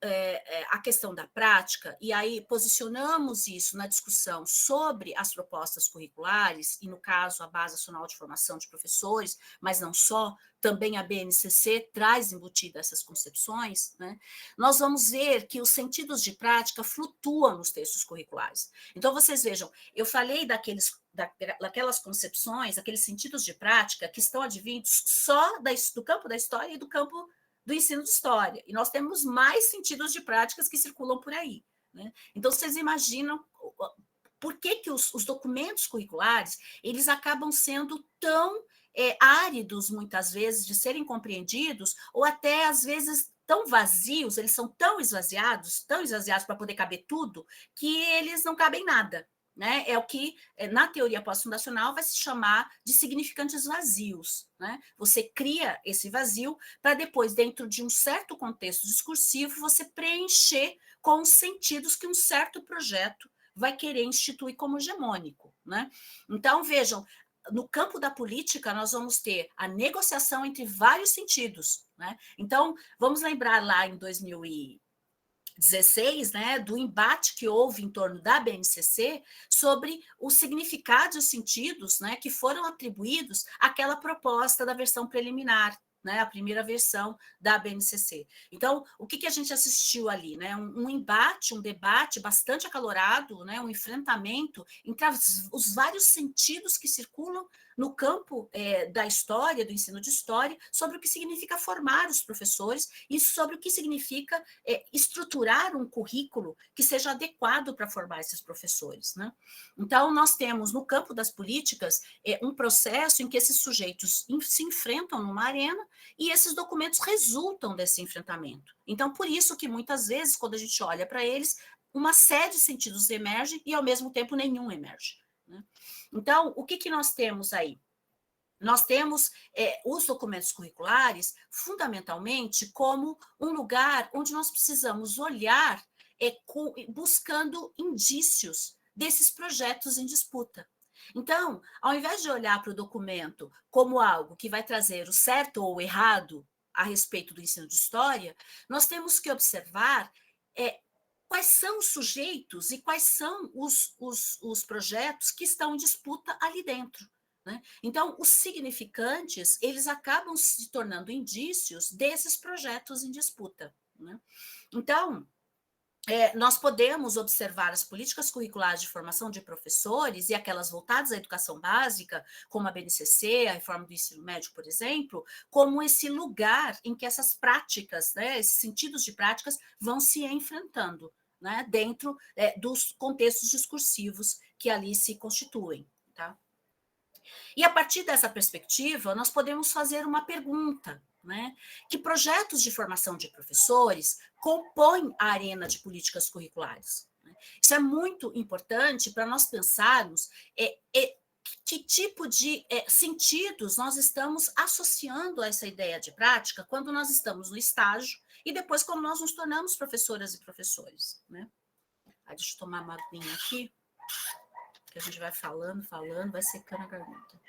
a questão da prática, e aí posicionamos isso na discussão sobre as propostas curriculares, e no caso a Base Nacional de Formação de Professores, mas não só, também a BNCC traz embutida essas concepções, né? Nós vamos ver que os sentidos de prática flutuam nos textos curriculares. Então, vocês vejam, eu falei daquelas concepções, aqueles sentidos de prática que estão advindos só do campo da história e do campo do ensino de história, e nós temos mais sentidos de práticas que circulam por aí, né? Então, vocês imaginam por que os documentos curriculares eles acabam sendo tão áridos, muitas vezes, de serem compreendidos, ou até, às vezes, tão vazios, eles são tão esvaziados para poder caber tudo, que eles não cabem nada. Né? É o que, na teoria pós-fundacional, vai se chamar de significantes vazios. Né? Você cria esse vazio para depois, dentro de um certo contexto discursivo, você preencher com os sentidos que um certo projeto vai querer instituir como hegemônico. Né? Então, vejam, no campo da política, nós vamos ter a negociação entre vários sentidos. Né? Então, vamos lembrar lá em 2016, né, do embate que houve em torno da BNCC sobre os significados e os sentidos, né, que foram atribuídos àquela proposta da versão preliminar, né, a primeira versão da BNCC. Então, o que a gente assistiu ali? Né? Um embate, um debate bastante acalorado, né, um enfrentamento entre os vários sentidos que circulam no campo da história, do ensino de história, sobre o que significa formar os professores e sobre o que significa estruturar um currículo que seja adequado para formar esses professores. Né? Então, nós temos, no campo das políticas, um processo em que esses sujeitos se enfrentam numa arena e esses documentos resultam desse enfrentamento. Então, por isso que, muitas vezes, quando a gente olha para eles, uma série de sentidos emerge e, ao mesmo tempo, nenhum emerge. Né? Então, o que nós temos aí? Nós temos os documentos curriculares, fundamentalmente, como um lugar onde nós precisamos olhar buscando indícios desses projetos em disputa. Então, ao invés de olhar para o documento como algo que vai trazer o certo ou o errado a respeito do ensino de história, nós temos que observar quais são os sujeitos e quais são os projetos que estão em disputa ali dentro. Né? Então, os significantes, eles acabam se tornando indícios desses projetos em disputa. Né? Então, nós podemos observar as políticas curriculares de formação de professores e aquelas voltadas à educação básica, como a BNCC, a reforma do ensino médio, por exemplo, como esse lugar em que essas práticas, né, esses sentidos de práticas vão se enfrentando, né, dentro dos contextos discursivos que ali se constituem. Tá? E, a partir dessa perspectiva, nós podemos fazer uma pergunta, né? Que projetos de formação de professores compõem a arena de políticas curriculares? Isso é muito importante para nós pensarmos que tipo de sentidos nós estamos associando a essa ideia de prática quando nós estamos no estágio e depois quando nós nos tornamos professoras e professores. Né? Deixa eu tomar uma aguinha aqui, que a gente vai falando, vai secando a garganta.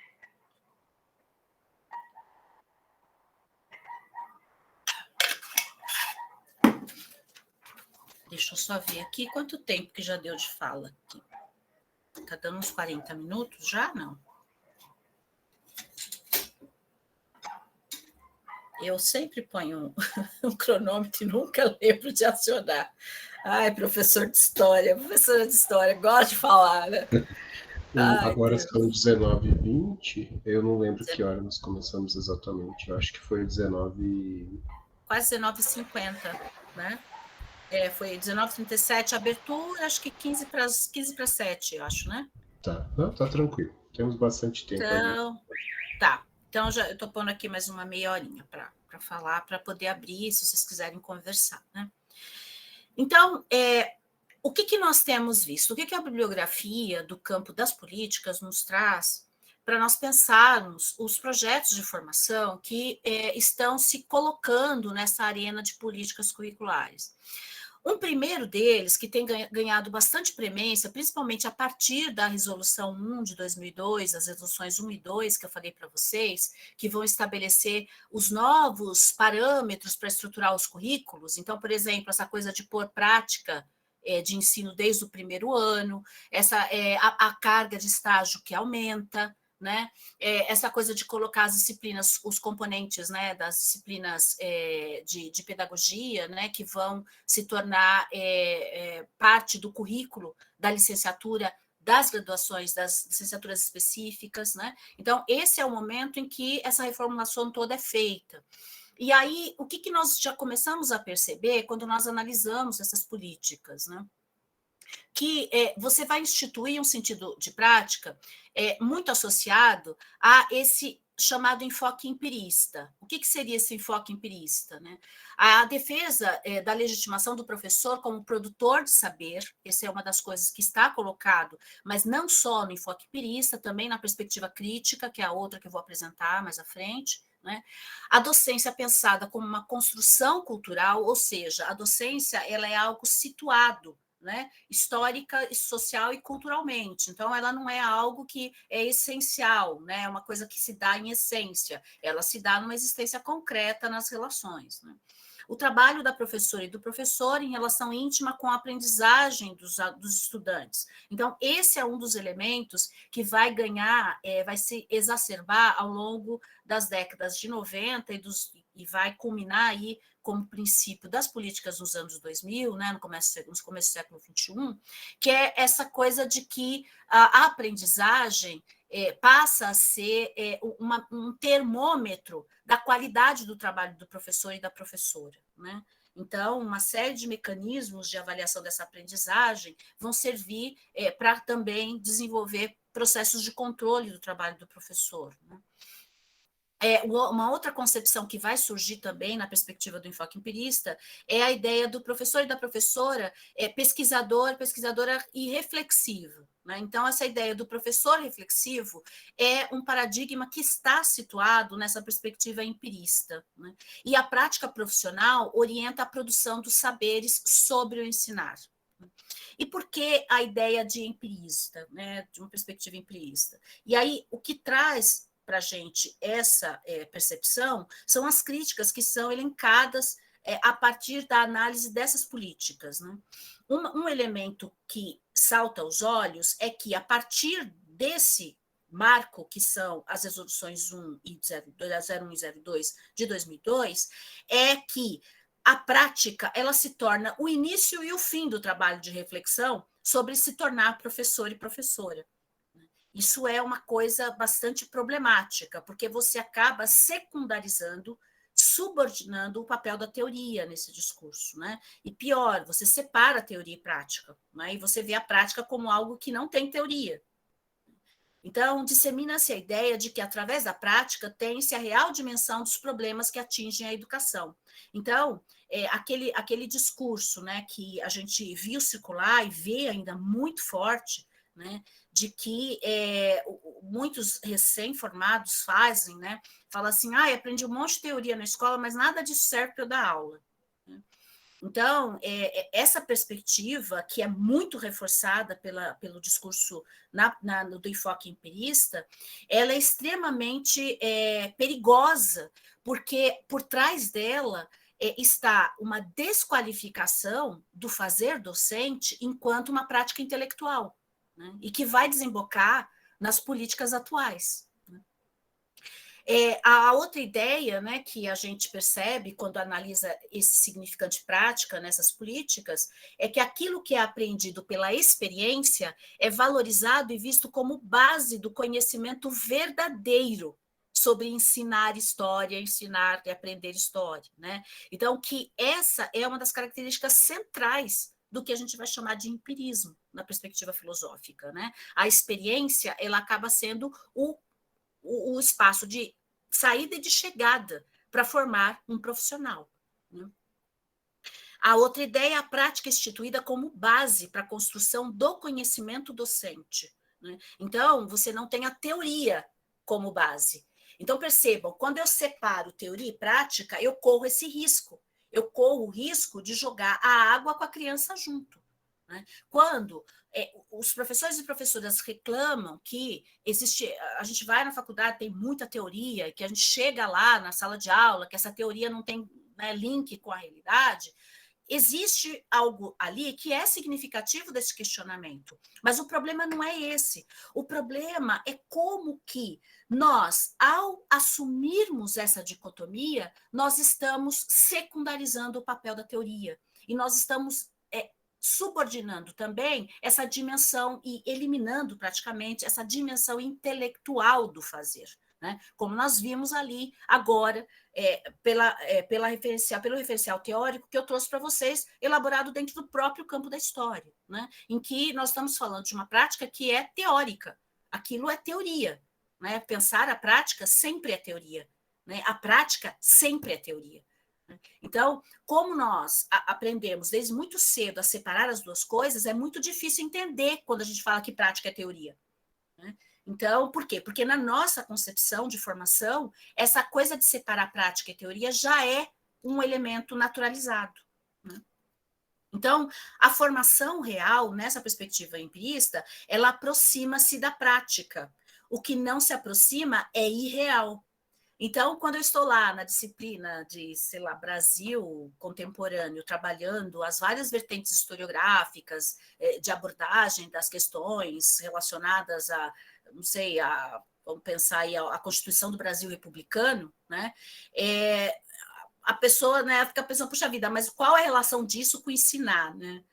Deixa eu só ver aqui quanto tempo que já deu de fala aqui. Está dando uns 40 minutos já? Não. Eu sempre ponho um cronômetro e nunca lembro de acionar. Ai, professora de história, gosto de falar, né? Agora são 19h20, eu não lembro que hora nós começamos exatamente, eu acho que foi 19... Quase 19h50, né? Foi 19h37 a abertura, acho que 15 para 7, eu acho, né? Tá, não, tá tranquilo, temos bastante tempo. Então, tá. Então, eu estou pondo aqui mais uma meia horinha para falar, para poder abrir, se vocês quiserem conversar, né? Então, o que nós temos visto? O que a bibliografia do campo das políticas nos traz para nós pensarmos os projetos de formação que estão se colocando nessa arena de políticas curriculares? Um primeiro deles, que tem ganhado bastante premência, principalmente a partir da Resolução 1 de 2002, as resoluções 1 e 2, que eu falei para vocês, que vão estabelecer os novos parâmetros para estruturar os currículos. Então, por exemplo, essa coisa de pôr prática de ensino desde o primeiro ano, a carga de estágio que aumenta, né? Essa coisa de colocar as disciplinas, os componentes, né, das disciplinas de pedagogia, né, que vão se tornar parte do currículo da licenciatura, das graduações, das licenciaturas específicas, né? Então, esse é o momento em que essa reformulação toda é feita. E aí, o que nós já começamos a perceber quando nós analisamos essas políticas, né? Que você vai instituir um sentido de prática muito associado a esse chamado enfoque empirista. O que seria esse enfoque empirista, né? A defesa da legitimação do professor como produtor de saber, essa é uma das coisas que está colocado, mas não só no enfoque empirista, também na perspectiva crítica, que é a outra que eu vou apresentar mais à frente, né? A docência pensada como uma construção cultural, ou seja, a docência ela é algo situado, né, histórica, social e culturalmente. Então, ela não é algo que é essencial, né, é uma coisa que se dá em essência, ela se dá numa existência concreta nas relações, né? O trabalho da professora e do professor em relação íntima com a aprendizagem dos estudantes. Então, esse é um dos elementos que vai ganhar, vai se exacerbar ao longo das décadas de 90 e vai culminar aí como princípio das políticas nos anos 2000, né, no começo do século XXI, que é essa coisa de que a aprendizagem passa a ser um termômetro da qualidade do trabalho do professor e da professora, né? Então, uma série de mecanismos de avaliação dessa aprendizagem vão servir para também desenvolver processos de controle do trabalho do professor, né? Uma outra concepção que vai surgir também na perspectiva do enfoque empirista é a ideia do professor e da professora pesquisadora e reflexivo, né? Então, essa ideia do professor reflexivo é um paradigma que está situado nessa perspectiva empirista, né? E a prática profissional orienta a produção dos saberes sobre o ensinar. E por que a ideia de empirista, né? De uma perspectiva empirista? E aí, o que traz para a gente essa percepção são as críticas que são elencadas a partir da análise dessas políticas, né? Um elemento que salta aos olhos é que, a partir desse marco, que são as resoluções 01 e 02 de 2002, é que a prática ela se torna o início e o fim do trabalho de reflexão sobre se tornar professor e professora. Isso é uma coisa bastante problemática, porque você acaba secundarizando, subordinando o papel da teoria nesse discurso, né? E pior, você separa a teoria e prática, né? E você vê a prática como algo que não tem teoria. Então, dissemina-se a ideia de que, através da prática, tem-se a real dimensão dos problemas que atingem a educação. Então, aquele discurso, né, que a gente viu circular e vê ainda muito forte, né, de que muitos recém-formados fazem, né, fala assim, aprendi um monte de teoria na escola, mas nada disso serve para eu dar aula. Então, essa perspectiva, que é muito reforçada pelo discurso do enfoque empirista, ela é extremamente perigosa, porque por trás dela está uma desqualificação do fazer docente enquanto uma prática intelectual, né? E que vai desembocar nas políticas atuais. A outra ideia, né, que a gente percebe quando analisa esse significante prática nessas políticas é que aquilo que é aprendido pela experiência é valorizado e visto como base do conhecimento verdadeiro sobre ensinar história, ensinar e aprender história, né? Então, que essa é uma das características centrais do que a gente vai chamar de empirismo na perspectiva filosófica, né? A experiência, ela acaba sendo o espaço de saída e de chegada para formar um profissional, né? A outra ideia é a prática instituída como base para a construção do conhecimento docente, né? Então, você não tem a teoria como base. Então, percebam, quando eu separo teoria e prática, eu corro esse risco. eu corro o risco de jogar a água com a criança junto. Né? Quando os professores e professoras reclamam que existe, a gente vai na faculdade, tem muita teoria, que a gente chega lá na sala de aula, que essa teoria não tem, né, link com a realidade, existe algo ali que é significativo desse questionamento, mas o problema não é esse. O problema é como que nós, ao assumirmos essa dicotomia, nós estamos secundarizando o papel da teoria e nós estamos subordinando também essa dimensão e eliminando praticamente essa dimensão intelectual do fazer, né? Como nós vimos ali agora, pelo referencial teórico que eu trouxe para vocês, elaborado dentro do próprio campo da história, né? Em que nós estamos falando de uma prática que é teórica, aquilo é teoria, né? Pensar a prática sempre é teoria, né? A prática sempre é teoria. Então, como nós aprendemos desde muito cedo a separar as duas coisas, é muito difícil entender quando a gente fala que prática é teoria. Né? Então, por quê? Porque na nossa concepção de formação, essa coisa de separar prática e teoria já é um elemento naturalizado. Né? Então, a formação real, nessa perspectiva empirista, ela aproxima-se da prática. O que não se aproxima é irreal. Então, quando eu estou lá na disciplina de, sei lá, Brasil contemporâneo, trabalhando as várias vertentes historiográficas de abordagem das questões relacionadas a, não sei, vamos pensar aí, a Constituição do Brasil republicano, né? A pessoa, né, fica pensando, puxa vida, mas qual é a relação disso com ensinar, né?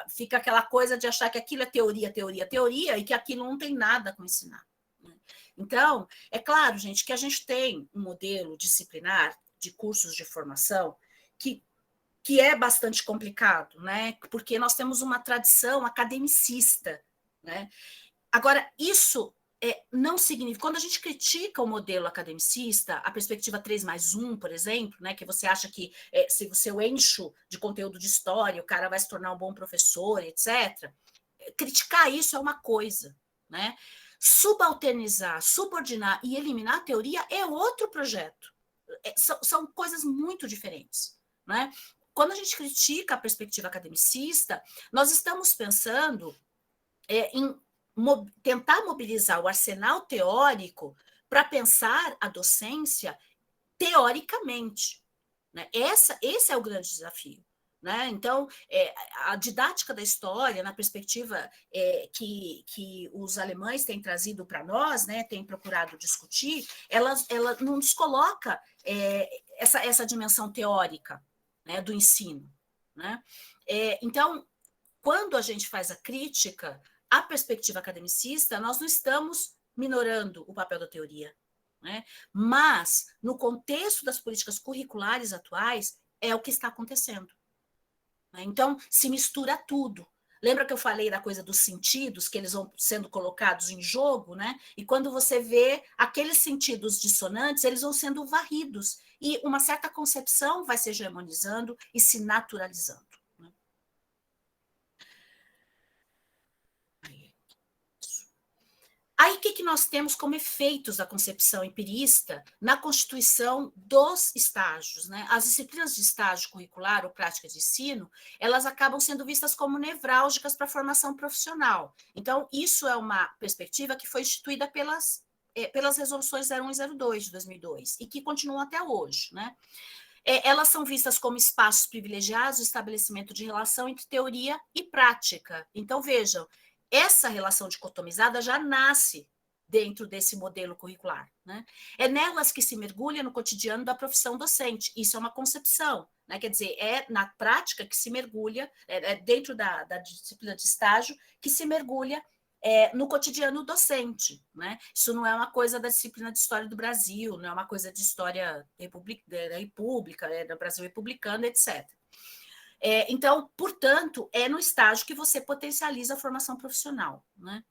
Fica aquela coisa de achar que aquilo é teoria, teoria, teoria, e que aquilo não tem nada com ensinar. Então, é claro, gente, que a gente tem um modelo disciplinar de cursos de formação que é bastante complicado, né? Porque nós temos uma tradição academicista, né? Agora, isso não significa... Quando a gente critica o modelo academicista, a perspectiva 3+1, por exemplo, né, que você acha que se você o enche de conteúdo de história, o cara vai se tornar um bom professor, etc. Criticar isso é uma coisa, né? Subalternizar, subordinar e eliminar a teoria é outro projeto. São coisas muito diferentes. Né? Quando a gente critica a perspectiva academicista, nós estamos pensando em tentar mobilizar o arsenal teórico para pensar a docência teoricamente. Né? Esse é o grande desafio. Né? Então, a didática da história, na perspectiva que os alemães têm trazido para nós, né, têm procurado discutir, ela não nos coloca essa dimensão teórica, né, do ensino. Né? Então, quando a gente faz a crítica à perspectiva academicista, nós não estamos minorando o papel da teoria. Né? Mas, no contexto das políticas curriculares atuais, é o que está acontecendo. Então, se mistura tudo. Lembra que eu falei da coisa dos sentidos, que eles vão sendo colocados em jogo, né? E quando você vê aqueles sentidos dissonantes, eles vão sendo varridos. E uma certa concepção vai se hegemonizando e se naturalizando. Né? Aí, o que nós temos como efeitos da concepção empirista na constituição dos estágios? Né? As disciplinas de estágio curricular ou prática de ensino, elas acabam sendo vistas como nevrálgicas para a formação profissional. Então, isso é uma perspectiva que foi instituída pelas resoluções 01 e 02 de 2002 e que continuam até hoje. Né? Elas são vistas como espaços privilegiados de estabelecimento de relação entre teoria e prática. Então, vejam, essa relação dicotomizada já nasce dentro desse modelo curricular. Né? É nelas que se mergulha no cotidiano da profissão docente. Isso é uma concepção. Né? Quer dizer, é na prática que se mergulha, dentro da disciplina de estágio, que se mergulha no cotidiano docente. Né? Isso não é uma coisa da disciplina de História do Brasil, não é uma coisa de História da República, do Brasil republicano, etc. Então, portanto, é no estágio que você potencializa a formação profissional. Né?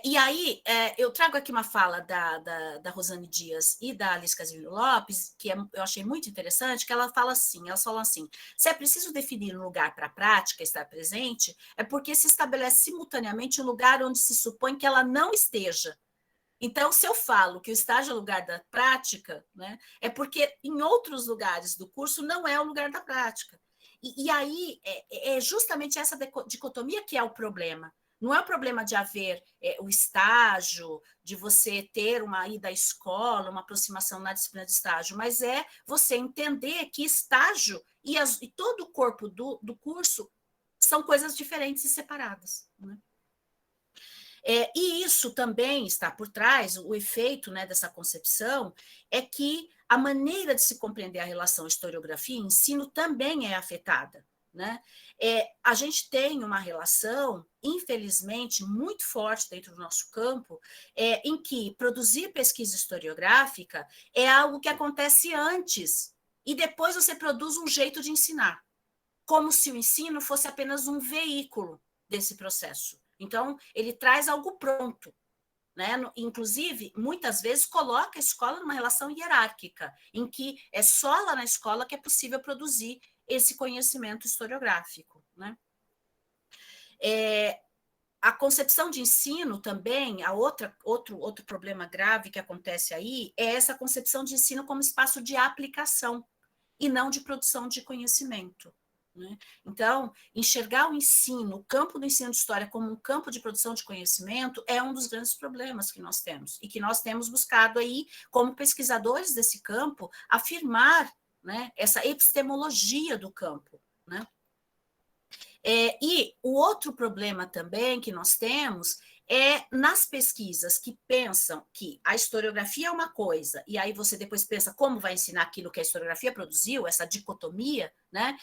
E aí, eu trago aqui uma fala da Rosane Dias e da Alice Casimiro Lopes, que eu achei muito interessante, que elas falam assim, se é preciso definir um lugar para a prática estar presente, é porque se estabelece simultaneamente um lugar onde se supõe que ela não esteja, Então, se eu falo que o estágio é o lugar da prática, né, é porque em outros lugares do curso não é o lugar da prática. E aí é justamente essa dicotomia que é o problema. Não é o problema de haver o estágio, de você ter uma ida à escola, uma aproximação na disciplina de estágio, mas é você entender que estágio e todo o corpo do curso são coisas diferentes e separadas, né? E isso também está por trás, o efeito, né, dessa concepção, é que a maneira de se compreender a relação historiografia e ensino também é afetada, né? A gente tem uma relação, infelizmente, muito forte dentro do nosso campo, em que produzir pesquisa historiográfica é algo que acontece antes, e depois você produz um jeito de ensinar, como se o ensino fosse apenas um veículo desse processo. Então, ele traz algo pronto, né? Inclusive, muitas vezes coloca a escola numa relação hierárquica, em que é só lá na escola que é possível produzir esse conhecimento historiográfico, né? A concepção de ensino também, outro problema grave que acontece aí é essa concepção de ensino como espaço de aplicação e não de produção de conhecimento, né? Então, enxergar o ensino, o campo do ensino de história como um campo de produção de conhecimento é um dos grandes problemas que nós temos, e que nós temos buscado aí, como pesquisadores desse campo, afirmar, né, essa epistemologia do campo, né? E o outro problema também que nós temos é nas pesquisas que pensam que a historiografia é uma coisa, e aí você depois pensa como vai ensinar aquilo que a historiografia produziu, essa dicotomia, né?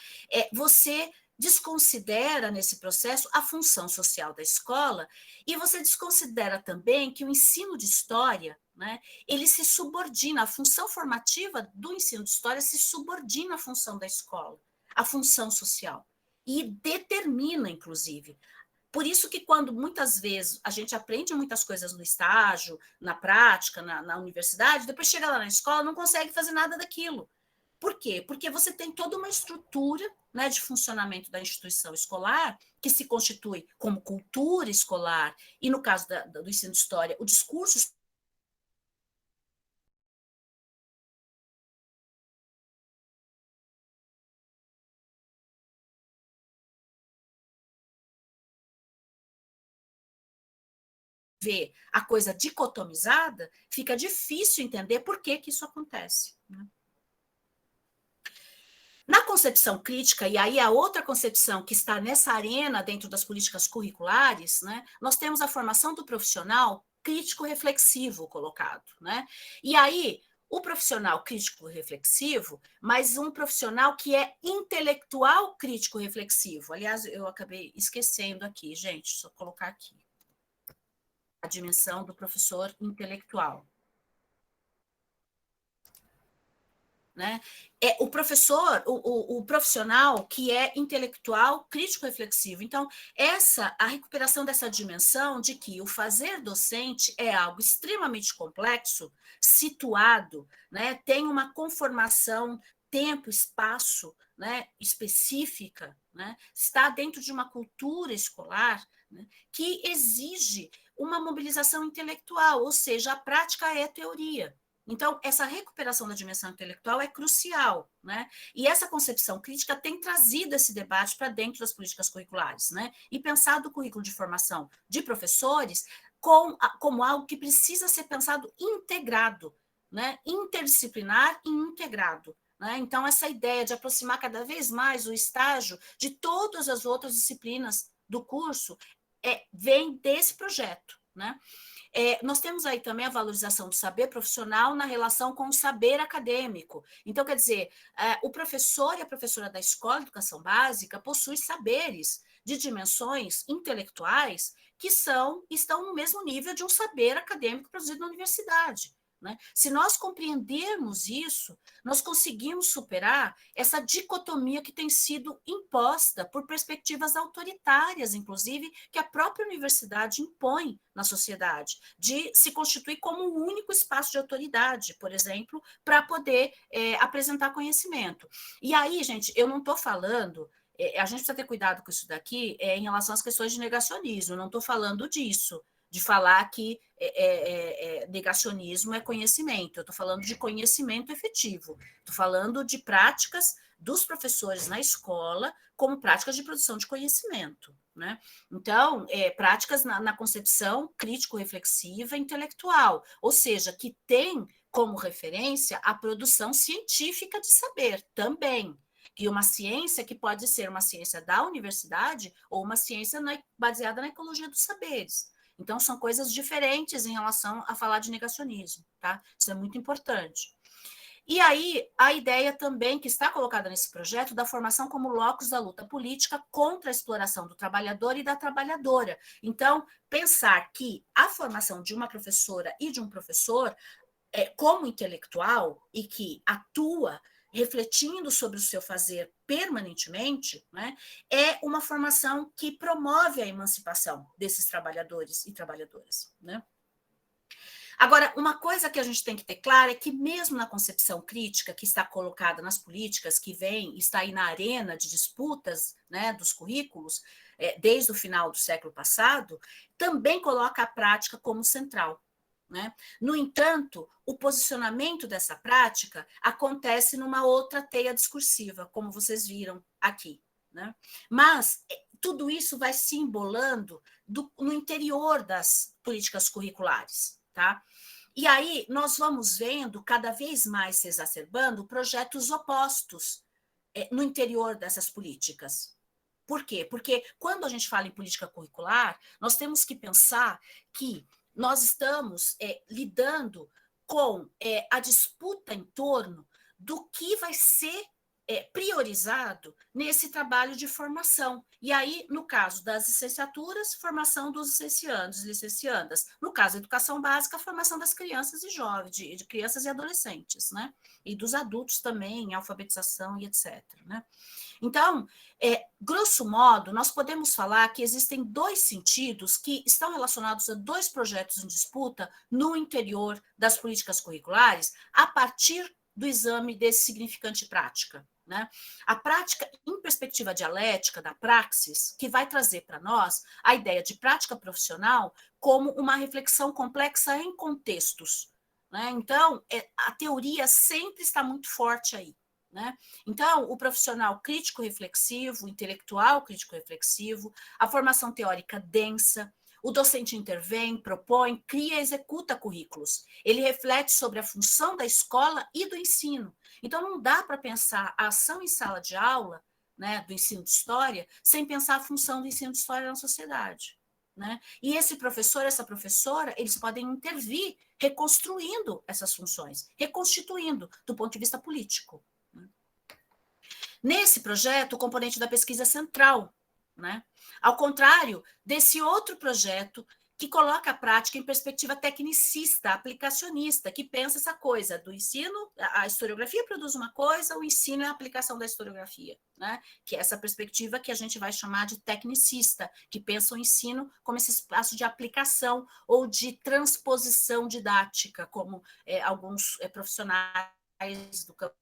Você desconsidera nesse processo a função social da escola, e você desconsidera também que o ensino de história, né, ele se subordina, a função formativa do ensino de história se subordina à função da escola, à função social, e determina, inclusive. Por isso que quando muitas vezes a gente aprende muitas coisas no estágio, na prática, na universidade, depois chega lá na escola não consegue fazer nada daquilo. Por quê? Porque você tem toda uma estrutura, né, de funcionamento da instituição escolar que se constitui como cultura escolar e, no caso do ensino de história, o discurso vê a coisa dicotomizada, fica difícil entender por que isso acontece, né? Na concepção crítica, e aí a outra concepção que está nessa arena dentro das políticas curriculares, né, nós temos a formação do profissional crítico-reflexivo colocado, né? E aí, o profissional crítico-reflexivo, mas um profissional que é intelectual crítico-reflexivo. Aliás, eu acabei esquecendo aqui, gente, só colocar aqui a dimensão do professor intelectual, né? O professor, o profissional que é intelectual, crítico reflexivo. Então, a recuperação dessa dimensão de que o fazer docente é algo extremamente complexo, situado, né? Tem uma conformação tempo, espaço, né? Específica, né? Está dentro de uma cultura escolar, né? Que exige uma mobilização intelectual, ou seja, a prática é teoria. Então, essa recuperação da dimensão intelectual é crucial, né? E essa concepção crítica tem trazido esse debate para dentro das curriculares, né? E pensado o currículo de formação de professores como algo que precisa ser pensado integrado, né? Interdisciplinar e integrado, né? Então, essa ideia de aproximar cada vez mais o estágio de todas as outras disciplinas do curso vem desse projeto, né? Nós temos aí também a valorização do saber profissional na relação com o saber acadêmico. Então, quer dizer, o professor e a professora da escola de educação básica possuem saberes de dimensões intelectuais que estão no mesmo nível de um saber acadêmico produzido na universidade, né? Se nós compreendermos isso, nós conseguimos superar essa dicotomia que tem sido imposta por perspectivas autoritárias, inclusive, que a própria universidade impõe na sociedade, de se constituir como um único espaço de autoridade, por exemplo, para poder apresentar conhecimento. E aí, gente, eu não estou falando... a gente precisa ter cuidado com isso daqui em relação às questões de negacionismo, não estou falando disso, de falar que negacionismo é conhecimento. Eu estou falando de conhecimento efetivo. Estou falando de práticas dos professores na escola como práticas de produção de conhecimento, né? Então, práticas na concepção crítico-reflexiva intelectual, ou seja, que tem como referência a produção científica de saber também, e uma ciência que pode ser uma ciência da universidade ou uma ciência baseada na ecologia dos saberes. Então, são coisas diferentes em relação a falar de negacionismo, tá? Isso é muito importante. E aí, a ideia também que está colocada nesse projeto da formação como locus da luta política contra a exploração do trabalhador e da trabalhadora. Então, pensar que a formação de uma professora e de um professor como intelectual e que atua refletindo sobre o seu fazer permanentemente, né, é uma formação que promove a emancipação desses trabalhadores e trabalhadoras, né? Agora, uma coisa que a gente tem que ter clara é que mesmo na concepção crítica que está colocada nas políticas, que está aí na arena de disputas, né, dos currículos, desde o final do século passado, também coloca a prática como central, né? No entanto, o posicionamento dessa prática acontece numa outra teia discursiva, como vocês viram aqui, né? Mas tudo isso vai se embolando no interior das políticas curriculares, tá? E aí nós vamos vendo cada vez mais se exacerbando projetos opostos no interior dessas políticas. Por quê? Porque quando a gente fala em política curricular, nós temos que pensar que nós estamos lidando com a disputa em torno do que vai ser priorizado nesse trabalho de formação. E aí, no caso das licenciaturas, formação dos licenciandos e licenciandas. No caso da educação básica, a formação das crianças e jovens, de crianças e adolescentes, né? E dos adultos também, alfabetização e etc., né? Então, grosso modo, nós podemos falar que existem dois sentidos que estão relacionados a dois projetos em disputa no interior das políticas curriculares, a partir do exame desse significante prática, né? A prática em perspectiva dialética da praxis, que vai trazer para nós a ideia de prática profissional como uma reflexão complexa em contextos, né? Então, a teoria sempre está muito forte aí, né? Então, o profissional crítico-reflexivo, intelectual crítico-reflexivo, a formação teórica densa, o docente intervém, propõe, cria e executa currículos. Ele reflete sobre a função da escola e do ensino. Então, não dá para pensar a ação em sala de aula, né, do ensino de história, sem pensar a função do ensino de história na sociedade, né? E esse professor, essa professora, eles podem intervir reconstruindo essas funções, reconstituindo do ponto de vista político. Nesse projeto, o componente da pesquisa é central, né? Ao contrário desse outro projeto que coloca a prática em perspectiva tecnicista, aplicacionista, que pensa essa coisa do ensino, a historiografia produz uma coisa, o ensino é a aplicação da historiografia, né? Que é essa perspectiva que a gente vai chamar de tecnicista, que pensa o ensino como esse espaço de aplicação ou de transposição didática, como alguns profissionais do campo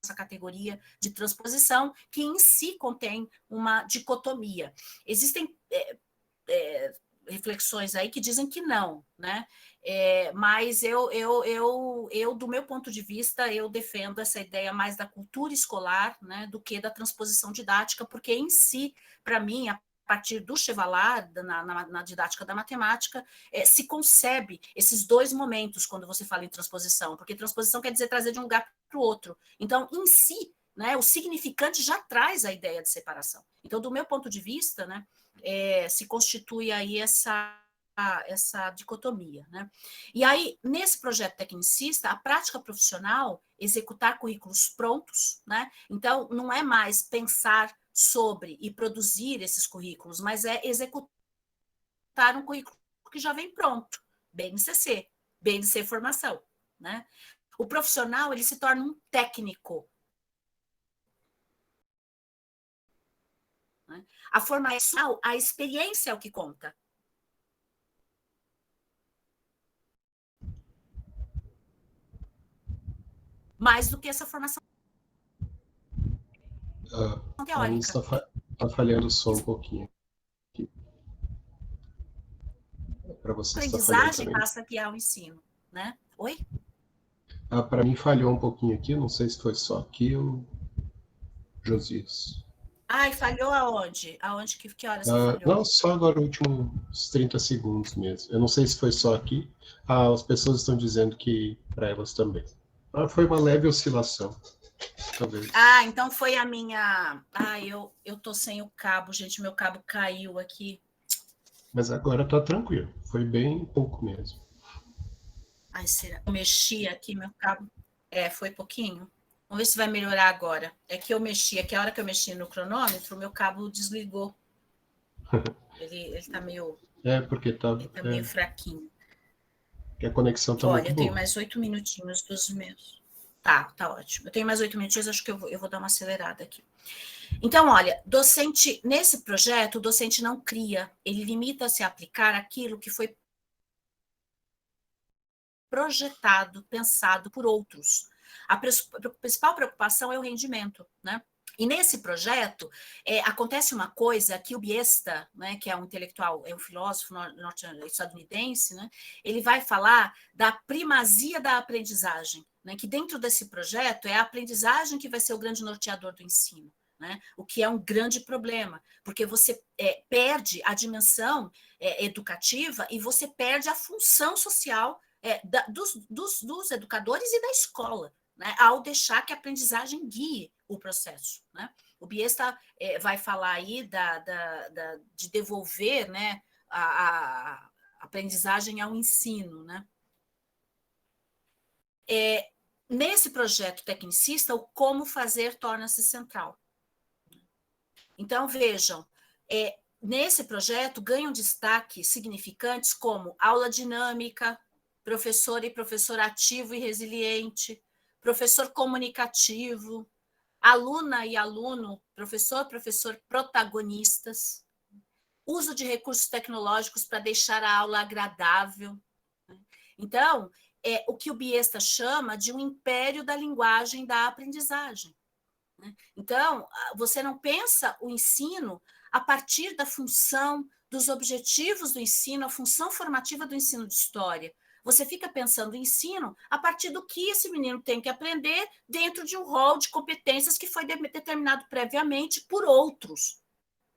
essa categoria de transposição, que em si contém uma dicotomia. Existem reflexões aí que dizem que não, né? Mas eu, do meu ponto de vista, eu defendo essa ideia mais da cultura escolar, né, do que da transposição didática, porque em si, para mim, a partir do Chevallard, na didática da matemática, se concebe esses dois momentos quando você fala em transposição, porque transposição quer dizer trazer de um lugar para o outro. Então, em si, né, o significante já traz a ideia de separação. Então, do meu ponto de vista, né, se constitui aí essa dicotomia, né? E aí, nesse projeto tecnicista, a prática profissional, executar currículos prontos, né? Então, não é mais pensar sobre e produzir esses currículos, mas é executar um currículo que já vem pronto, BNCC, BNC formação, né? O profissional, ele se torna um técnico. Né? A formação, a experiência é o que conta. Mais do que essa formação teórica. Está falhando só um pouquinho. Para você está falhando aprendizagem também? passa a guiar o ensino, né? Oi? Para mim falhou um pouquinho aqui, não sei se foi só aqui ou Josias. Ai, falhou aonde? Aonde, que hora você falhou? Não, só agora, últimos 30 segundos mesmo. Eu não sei se foi só aqui. As pessoas estão dizendo que para elas também. Foi uma leve oscilação, talvez. Então foi a minha... eu tô sem o cabo, gente, meu cabo caiu aqui. Mas agora tá tranquilo, foi bem pouco mesmo. Ai, será? Eu mexi aqui, meu cabo... foi pouquinho. Vamos ver se vai melhorar agora. É que eu mexi, a hora que eu mexi no cronômetro, meu cabo desligou. Ele tá meio... porque tá... Ele tá meio fraquinho. Que a conexão tá muito boa. Olha, eu tenho mais 8 minutinhos dos meus. Tá ótimo. Eu tenho mais 8 minutinhos, acho que eu vou dar uma acelerada aqui. Então, olha, docente, nesse projeto, o docente não cria, ele limita-se a aplicar aquilo que foi projetado, pensado por outros. A principal preocupação é o rendimento, né? E nesse projeto, acontece uma coisa que o Biesta, né, que é um intelectual, é um filósofo estadunidense, né, ele vai falar da primazia da aprendizagem, né, que dentro desse projeto é a aprendizagem que vai ser o grande norteador do ensino, né, o que é um grande problema, porque você perde a dimensão educativa e você perde a função social dos educadores e da escola, né, ao deixar que a aprendizagem guie o processo, né? O Biesta vai falar aí de devolver, né, a aprendizagem ao ensino, né? Nesse projeto tecnicista, o como fazer torna-se central. Então, vejam, nesse projeto ganham destaque significantes como aula dinâmica, professor e professor ativo e resiliente, professor comunicativo, aluna e aluno, professor protagonistas, uso de recursos tecnológicos para deixar a aula agradável. Então, o que o Biesta chama de um império da linguagem da aprendizagem. Então, você não pensa o ensino a partir da função, dos objetivos do ensino, a função formativa do ensino de história. Você fica pensando em ensino a partir do que esse menino tem que aprender dentro de um rol de competências que foi determinado previamente por outros,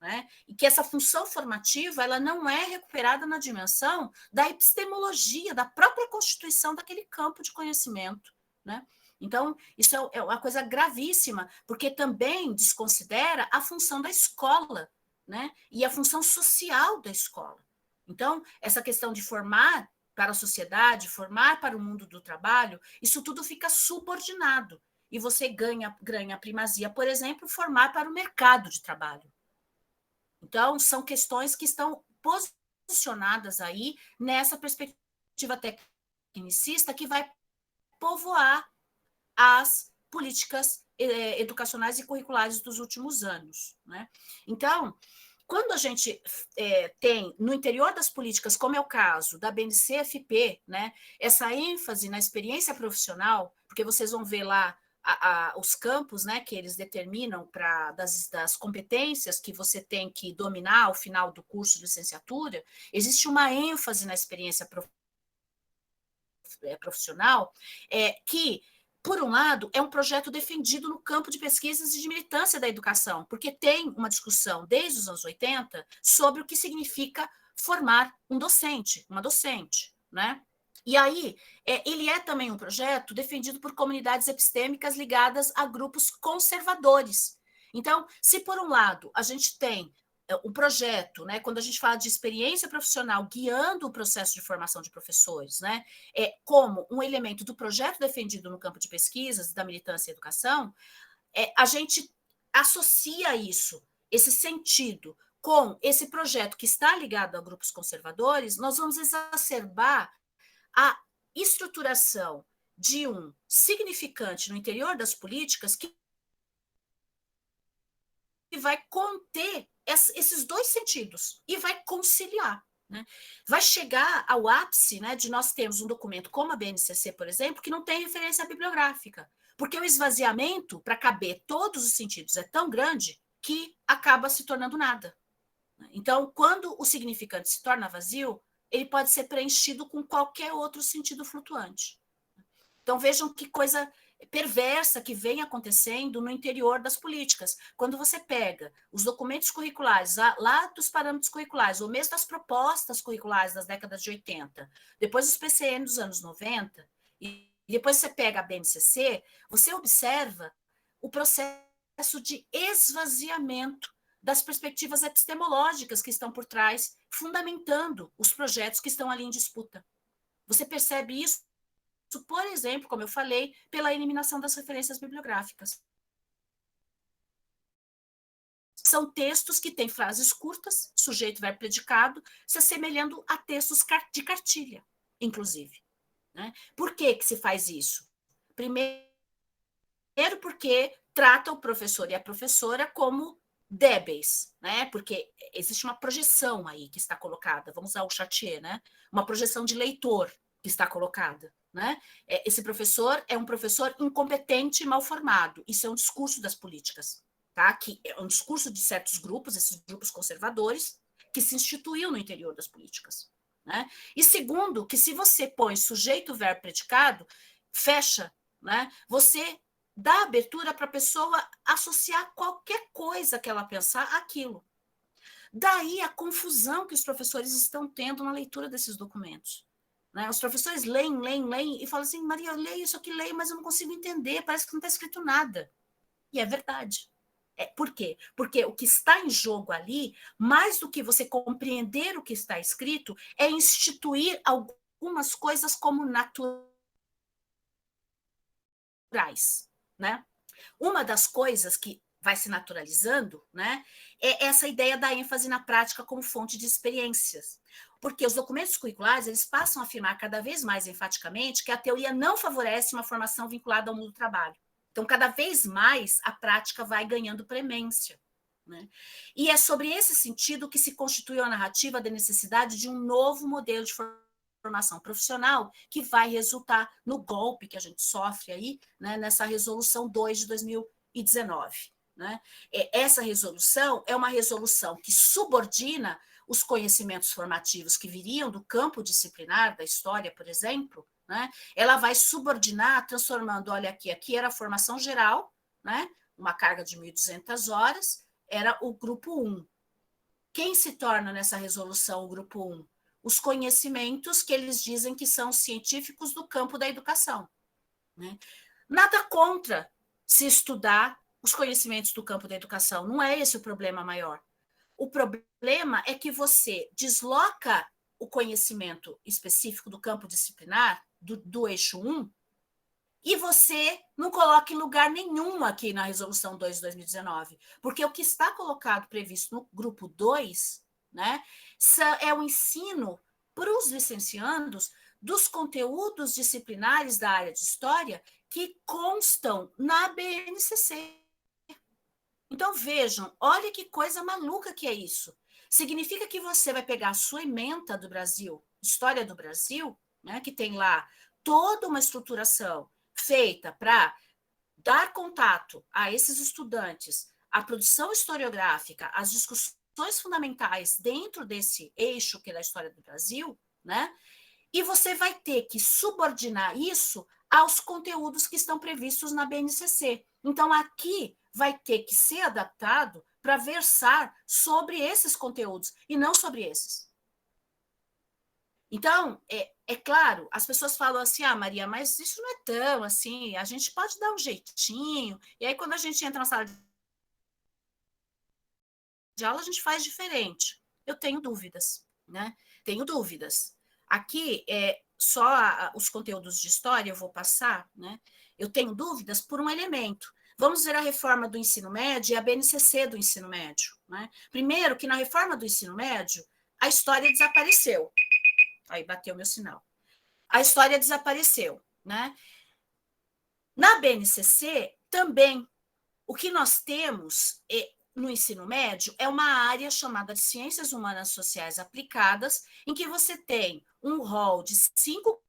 né? E que essa função formativa ela não é recuperada na dimensão da epistemologia, da própria constituição daquele campo de conhecimento, né? Então, isso é uma coisa gravíssima, porque também desconsidera a função da escola, né? E a função social da escola. Então, essa questão de formar para a sociedade, formar para o mundo do trabalho, isso tudo fica subordinado. E você ganha primazia, por exemplo, formar para o mercado de trabalho. Então, são questões que estão posicionadas aí nessa perspectiva tecnicista que vai povoar as políticas educacionais e curriculares dos últimos anos, né? Então, quando a gente tem no interior das políticas, como é o caso da BNCFP, né, essa ênfase na experiência profissional, porque vocês vão ver lá os campos, né, que eles determinam das competências que você tem que dominar ao final do curso de licenciatura, existe uma ênfase na experiência profissional que, por um lado, é um projeto defendido no campo de pesquisas e de militância da educação, porque tem uma discussão desde os anos 80 sobre o que significa formar um docente, uma docente, né? E aí, ele é também um projeto defendido por comunidades epistêmicas ligadas a grupos conservadores. Então, se por um lado a gente tem um projeto, né, quando a gente fala de experiência profissional guiando o processo de formação de professores, né, como um elemento do projeto defendido no campo de pesquisas, da militância e educação, a gente associa isso, esse sentido, com esse projeto que está ligado a grupos conservadores, nós vamos exacerbar a estruturação de um significante no interior das políticas que vai conter esses dois sentidos e vai conciliar, né? Vai chegar ao ápice, né, de nós termos um documento como a BNCC, por exemplo, que não tem referência bibliográfica, porque o esvaziamento, para caber todos os sentidos, é tão grande que acaba se tornando nada. Então, quando o significante se torna vazio, ele pode ser preenchido com qualquer outro sentido flutuante. Então, vejam que coisa perversa que vem acontecendo no interior das políticas. Quando você pega os documentos curriculares, lá dos parâmetros curriculares, ou mesmo das propostas curriculares das décadas de 80, depois os PCN dos anos 90, e depois você pega a BNCC, você observa o processo de esvaziamento das perspectivas epistemológicas que estão por trás, fundamentando os projetos que estão ali em disputa. Você percebe isso, por exemplo, como eu falei, pela eliminação das referências bibliográficas. São textos que têm frases curtas, sujeito, verbo, predicado, se assemelhando a textos de cartilha, inclusive. Né? Por que se faz isso? Primeiro, porque trata o professor e a professora como débeis, né? Porque existe uma projeção aí que está colocada, vamos usar o Chartier, né? Uma projeção de leitor que está colocada. Né? Esse professor é um professor incompetente e mal formado. Isso é um discurso das políticas, tá? Que é um discurso de certos grupos, esses grupos conservadores, que se instituiu no interior das políticas. Né? E segundo, que se você põe sujeito, verbo, predicado, fecha, né? Você dá abertura para a pessoa associar qualquer coisa que ela pensar àquilo. Daí a confusão que os professores estão tendo na leitura desses documentos. Né? Os professores leem e falam assim, Maria, eu leio isso aqui, leio, mas eu não consigo entender, parece que não está escrito nada. E é verdade. Por quê? Porque o que está em jogo ali, mais do que você compreender o que está escrito, é instituir algumas coisas como naturais. Né? Uma das coisas que vai se naturalizando, né, é essa ideia da ênfase na prática como fonte de experiências. Porque os documentos curriculares, eles passam a afirmar cada vez mais enfaticamente que a teoria não favorece uma formação vinculada ao mundo do trabalho. Então, cada vez mais, a prática vai ganhando premência. Né? E é sobre esse sentido que se constituiu a narrativa da necessidade de um novo modelo de formação profissional que vai resultar no golpe que a gente sofre aí, né, nessa resolução 2 de 2019. Né? Essa resolução é uma resolução que subordina os conhecimentos formativos que viriam do campo disciplinar, da história, por exemplo, né? Ela vai subordinar, transformando, olha aqui era a formação geral, né? Uma carga de 1.200 horas, era o grupo 1. Quem se torna nessa resolução o grupo 1? Os conhecimentos que eles dizem que são científicos do campo da educação. Né? Nada contra se estudar os conhecimentos do campo da educação, não é esse o problema maior. O problema é que você desloca o conhecimento específico do campo disciplinar, do eixo 1, e você não coloca em lugar nenhum aqui na Resolução 2 de 2019, porque o que está colocado, previsto no grupo 2, né, é o ensino para os licenciandos dos conteúdos disciplinares da área de história que constam na BNCC. Então, vejam, olha que coisa maluca que é isso. Significa que você vai pegar a sua ementa do Brasil, História do Brasil, né, que tem lá toda uma estruturação feita para dar contato a esses estudantes, a produção historiográfica, as discussões fundamentais dentro desse eixo que é da história do Brasil, né? E você vai ter que subordinar isso aos conteúdos que estão previstos na BNCC. Então, aqui vai ter que ser adaptado para versar sobre esses conteúdos e não sobre esses. Então, é claro, as pessoas falam assim, Maria, mas isso não é tão assim, a gente pode dar um jeitinho, e aí quando a gente entra na sala de aula, a gente faz diferente. Eu tenho dúvidas, né? Tenho dúvidas. Aqui, só os conteúdos de história eu vou passar, né? Eu tenho dúvidas por um elemento. Vamos ver a reforma do ensino médio e a BNCC do ensino médio. Né? Primeiro, que na reforma do ensino médio, a história desapareceu. Aí bateu meu sinal. A história desapareceu. Né? Na BNCC, também, o que nós temos no ensino médio é uma área chamada de Ciências Humanas Sociais Aplicadas, em que você tem um rol de 5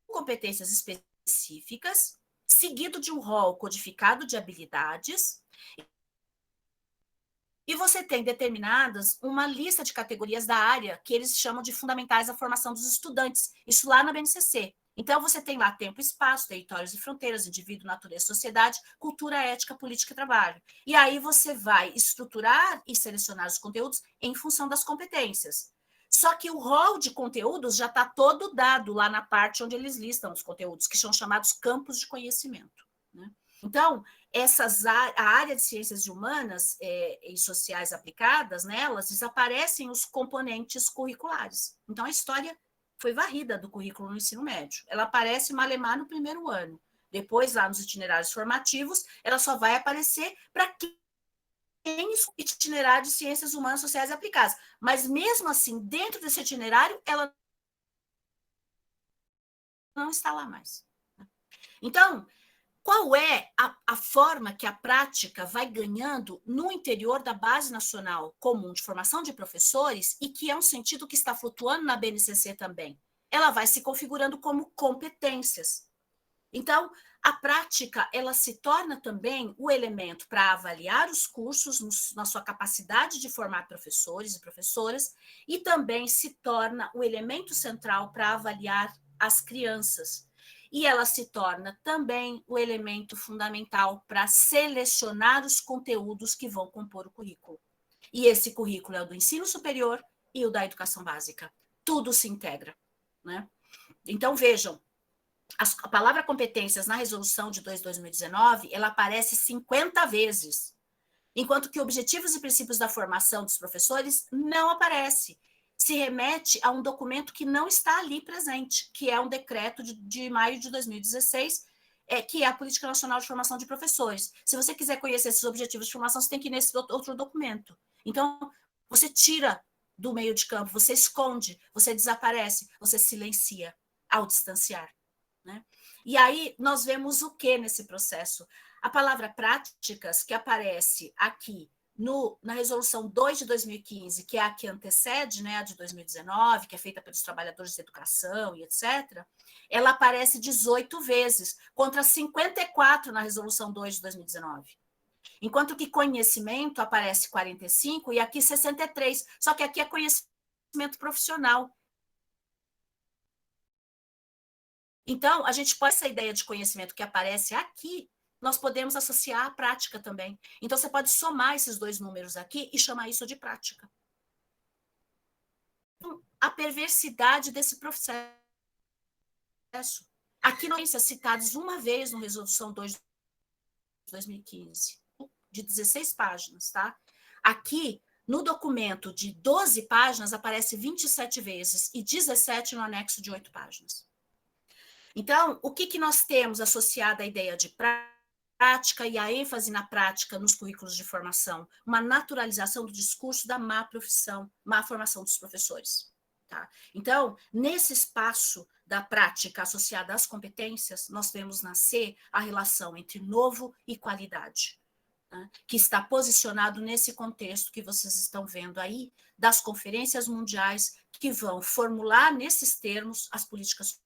competências específicas, seguido de um rol codificado de habilidades, E você tem determinadas uma lista de categorias da área que eles chamam de fundamentais da formação dos estudantes, isso lá na BNCC. Então, você tem lá tempo, espaço, territórios e fronteiras, indivíduo, natureza, sociedade, cultura, ética, política e trabalho. E aí você vai estruturar e selecionar os conteúdos em função das competências. Só que o rol de conteúdos já está todo dado lá na parte onde eles listam os conteúdos, que são chamados campos de conhecimento, né? Então, a área de ciências humanas e sociais aplicadas, nelas desaparecem os componentes curriculares. Então, a história foi varrida do currículo no ensino médio. Ela aparece malemar no primeiro ano. Depois, lá nos itinerários formativos, ela só vai aparecer para quem tem itinerário de ciências humanas, sociais e aplicadas. Mas, mesmo assim, dentro desse itinerário, ela não está lá mais. Então, qual é a forma que a prática vai ganhando no interior da Base Nacional Comum de Formação de Professores e que é um sentido que está flutuando na BNCC também? Ela vai se configurando como competências. Então, a prática ela se torna também o elemento para avaliar os cursos na sua capacidade de formar professores e professoras e também se torna o elemento central para avaliar as crianças. E ela se torna também o elemento fundamental para selecionar os conteúdos que vão compor o currículo. E esse currículo é o do ensino superior e o da educação básica. Tudo se integra, né? Então, vejam, a palavra competências na resolução de 2019, ela aparece 50 vezes, enquanto que objetivos e princípios da formação dos professores não aparece. Se remete a um documento que não está ali presente, que é um decreto de maio de 2016, que é a Política Nacional de Formação de Professores. Se você quiser conhecer esses objetivos de formação, você tem que ir nesse outro documento. Então, você tira do meio de campo, você esconde, você desaparece, você silencia ao distanciar, né? E aí nós vemos o que nesse processo? A palavra práticas, que aparece aqui na resolução 2 de 2015, que é a que antecede, né, a de 2019, que é feita pelos trabalhadores de educação e etc., ela aparece 18 vezes, contra 54 na resolução 2 de 2019. Enquanto que conhecimento aparece 45 e aqui 63, só que aqui é conhecimento profissional. Então, a gente pode essa ideia de conhecimento que aparece aqui, nós podemos associar à prática também. Então, você pode somar esses dois números aqui e chamar isso de prática. Então, a perversidade desse processo. Aqui nós citados uma vez no Resolução 2 de 2015, de 16 páginas, tá? Aqui, no documento de 12 páginas, aparece 27 vezes e 17 no anexo de 8 páginas. Então, o que nós temos associado à ideia de prática e a ênfase na prática nos currículos de formação? Uma naturalização do discurso da má profissão, má formação dos professores. Tá? Então, nesse espaço da prática associada às competências, nós vemos nascer a relação entre novo e qualidade, né? Que está posicionado nesse contexto que vocês estão vendo aí, das conferências mundiais que vão formular nesses termos as políticas,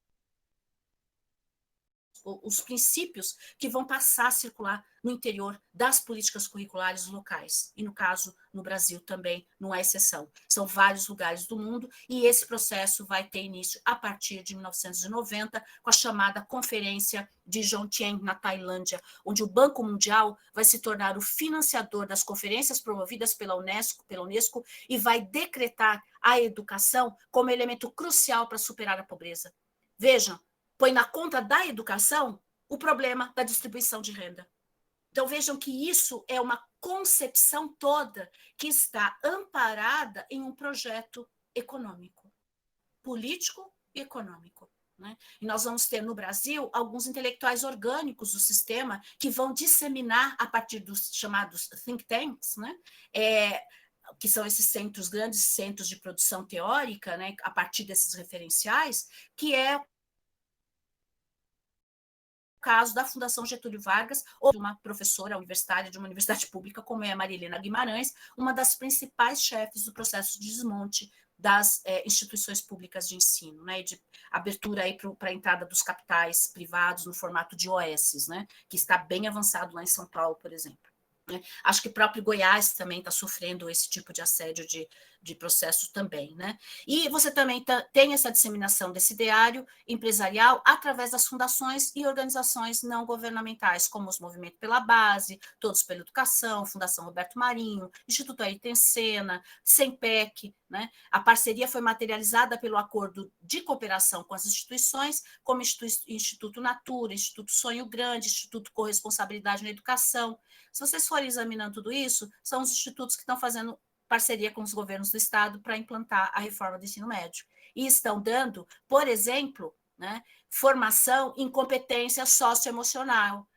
os princípios que vão passar a circular no interior das políticas curriculares locais. E, no caso, no Brasil também não é exceção. São vários lugares do mundo e esse processo vai ter início a partir de 1990, com a chamada Conferência de Jomtien, na Tailândia, onde o Banco Mundial vai se tornar o financiador das conferências promovidas pela Unesco e vai decretar a educação como elemento crucial para superar a pobreza. Vejam, põe na conta da educação o problema da distribuição de renda. Então, vejam que isso é uma concepção toda que está amparada em um projeto econômico, político e econômico, né? E nós vamos ter no Brasil alguns intelectuais orgânicos do sistema que vão disseminar a partir dos chamados think tanks, né? Que são esses centros, grandes centros de produção teórica, né? A partir desses referenciais, que é caso da Fundação Getúlio Vargas, ou de uma professora universitária de uma universidade pública, como é a Marilena Guimarães, uma das principais chefes do processo de desmonte das instituições públicas de ensino, né, e de abertura para a entrada dos capitais privados no formato de OS, né, que está bem avançado lá em São Paulo, por exemplo. Acho que o próprio Goiás também está sofrendo esse tipo de assédio de processo também, né? E você também tem essa disseminação desse ideário empresarial através das fundações e organizações não governamentais, como os Movimentos pela Base, Todos pela Educação, Fundação Roberto Marinho, Instituto Ayrton Senna, SEMPEC, né? A parceria foi materializada pelo acordo de cooperação com as instituições, como Instituto Natura, Instituto Sonho Grande, Instituto Corresponsabilidade na Educação. Se vocês forem examinando tudo isso, são os institutos que estão fazendo parceria com os governos do Estado para implantar a reforma do ensino médio. E estão dando, por exemplo, né, formação em competência socioemocional,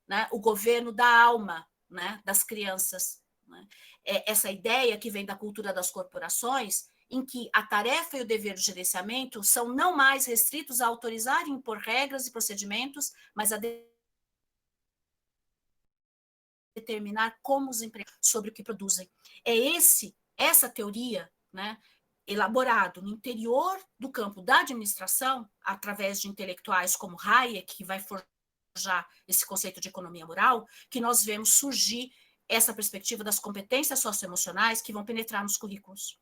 né, o governo da alma, né, das crianças. Né? Essa ideia que vem da cultura das corporações, em que a tarefa e o dever do gerenciamento são não mais restritos a autorizar e impor regras e procedimentos, mas a determinar como os empregados sobre o que produzem. É essa teoria, né, elaborado no interior do campo da administração, através de intelectuais como Hayek, que vai forjar esse conceito de economia moral, que nós vemos surgir essa perspectiva das competências socioemocionais que vão penetrar nos currículos.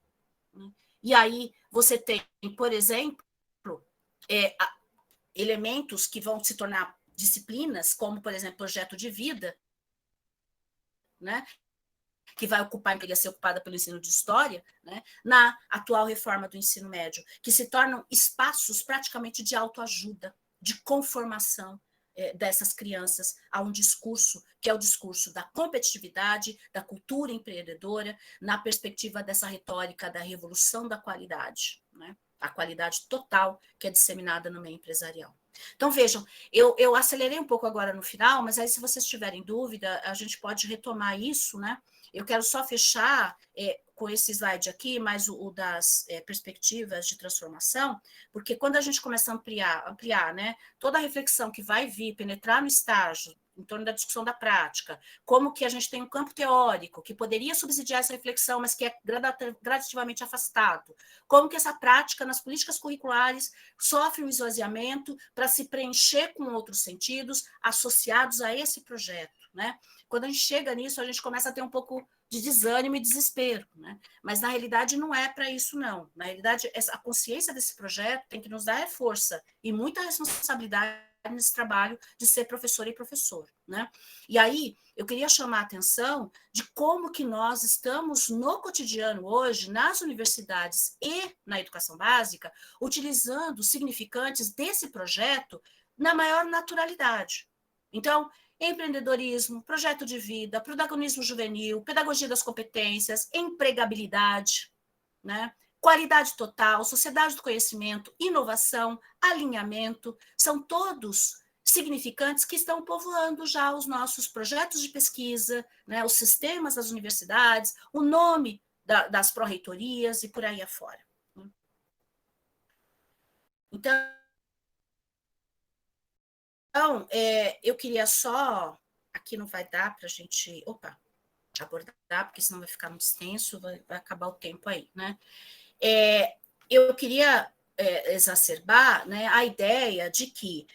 E aí você tem, por exemplo, elementos que vão se tornar disciplinas, como, por exemplo, projeto de vida, né, que vai ocupar, que ia ser ocupada pelo ensino de história, né, na atual reforma do ensino médio, que se tornam espaços praticamente de autoajuda, de conformação dessas crianças a um discurso, que é o discurso da competitividade, da cultura empreendedora, na perspectiva dessa retórica da revolução da qualidade, né, a qualidade total que é disseminada no meio empresarial. Então, vejam, eu acelerei um pouco agora no final, mas aí, se vocês tiverem dúvida, a gente pode retomar isso, né? Eu quero só fechar com esse slide aqui, mais o das perspectivas de transformação, porque quando a gente começa a ampliar, né, toda a reflexão que vai vir, penetrar no estágio, em torno da discussão da prática, como que a gente tem um campo teórico que poderia subsidiar essa reflexão, mas que é gradativamente afastado, como que essa prática nas políticas curriculares sofre um esvaziamento para se preencher com outros sentidos associados a esse projeto, né? Quando a gente chega nisso, a gente começa a ter um pouco de desânimo e desespero, né? Mas, na realidade, não é para isso, não. Na realidade, a consciência desse projeto tem que nos dar força e muita responsabilidade nesse trabalho de ser professora e professor, né? E aí, eu queria chamar a atenção de como que nós estamos no cotidiano hoje, nas universidades e na educação básica, utilizando significantes desse projeto na maior naturalidade. Então, empreendedorismo, projeto de vida, protagonismo juvenil, pedagogia das competências, empregabilidade, né? Qualidade total, sociedade do conhecimento, inovação, alinhamento, são todos significantes que estão povoando já os nossos projetos de pesquisa, né, os sistemas das universidades, o nome das pró-reitorias e por aí afora. Então, eu queria só, aqui não vai dar para a gente, abordar, porque senão vai ficar muito extenso, vai acabar o tempo aí, né? Eu queria exacerbar, né, a ideia de que,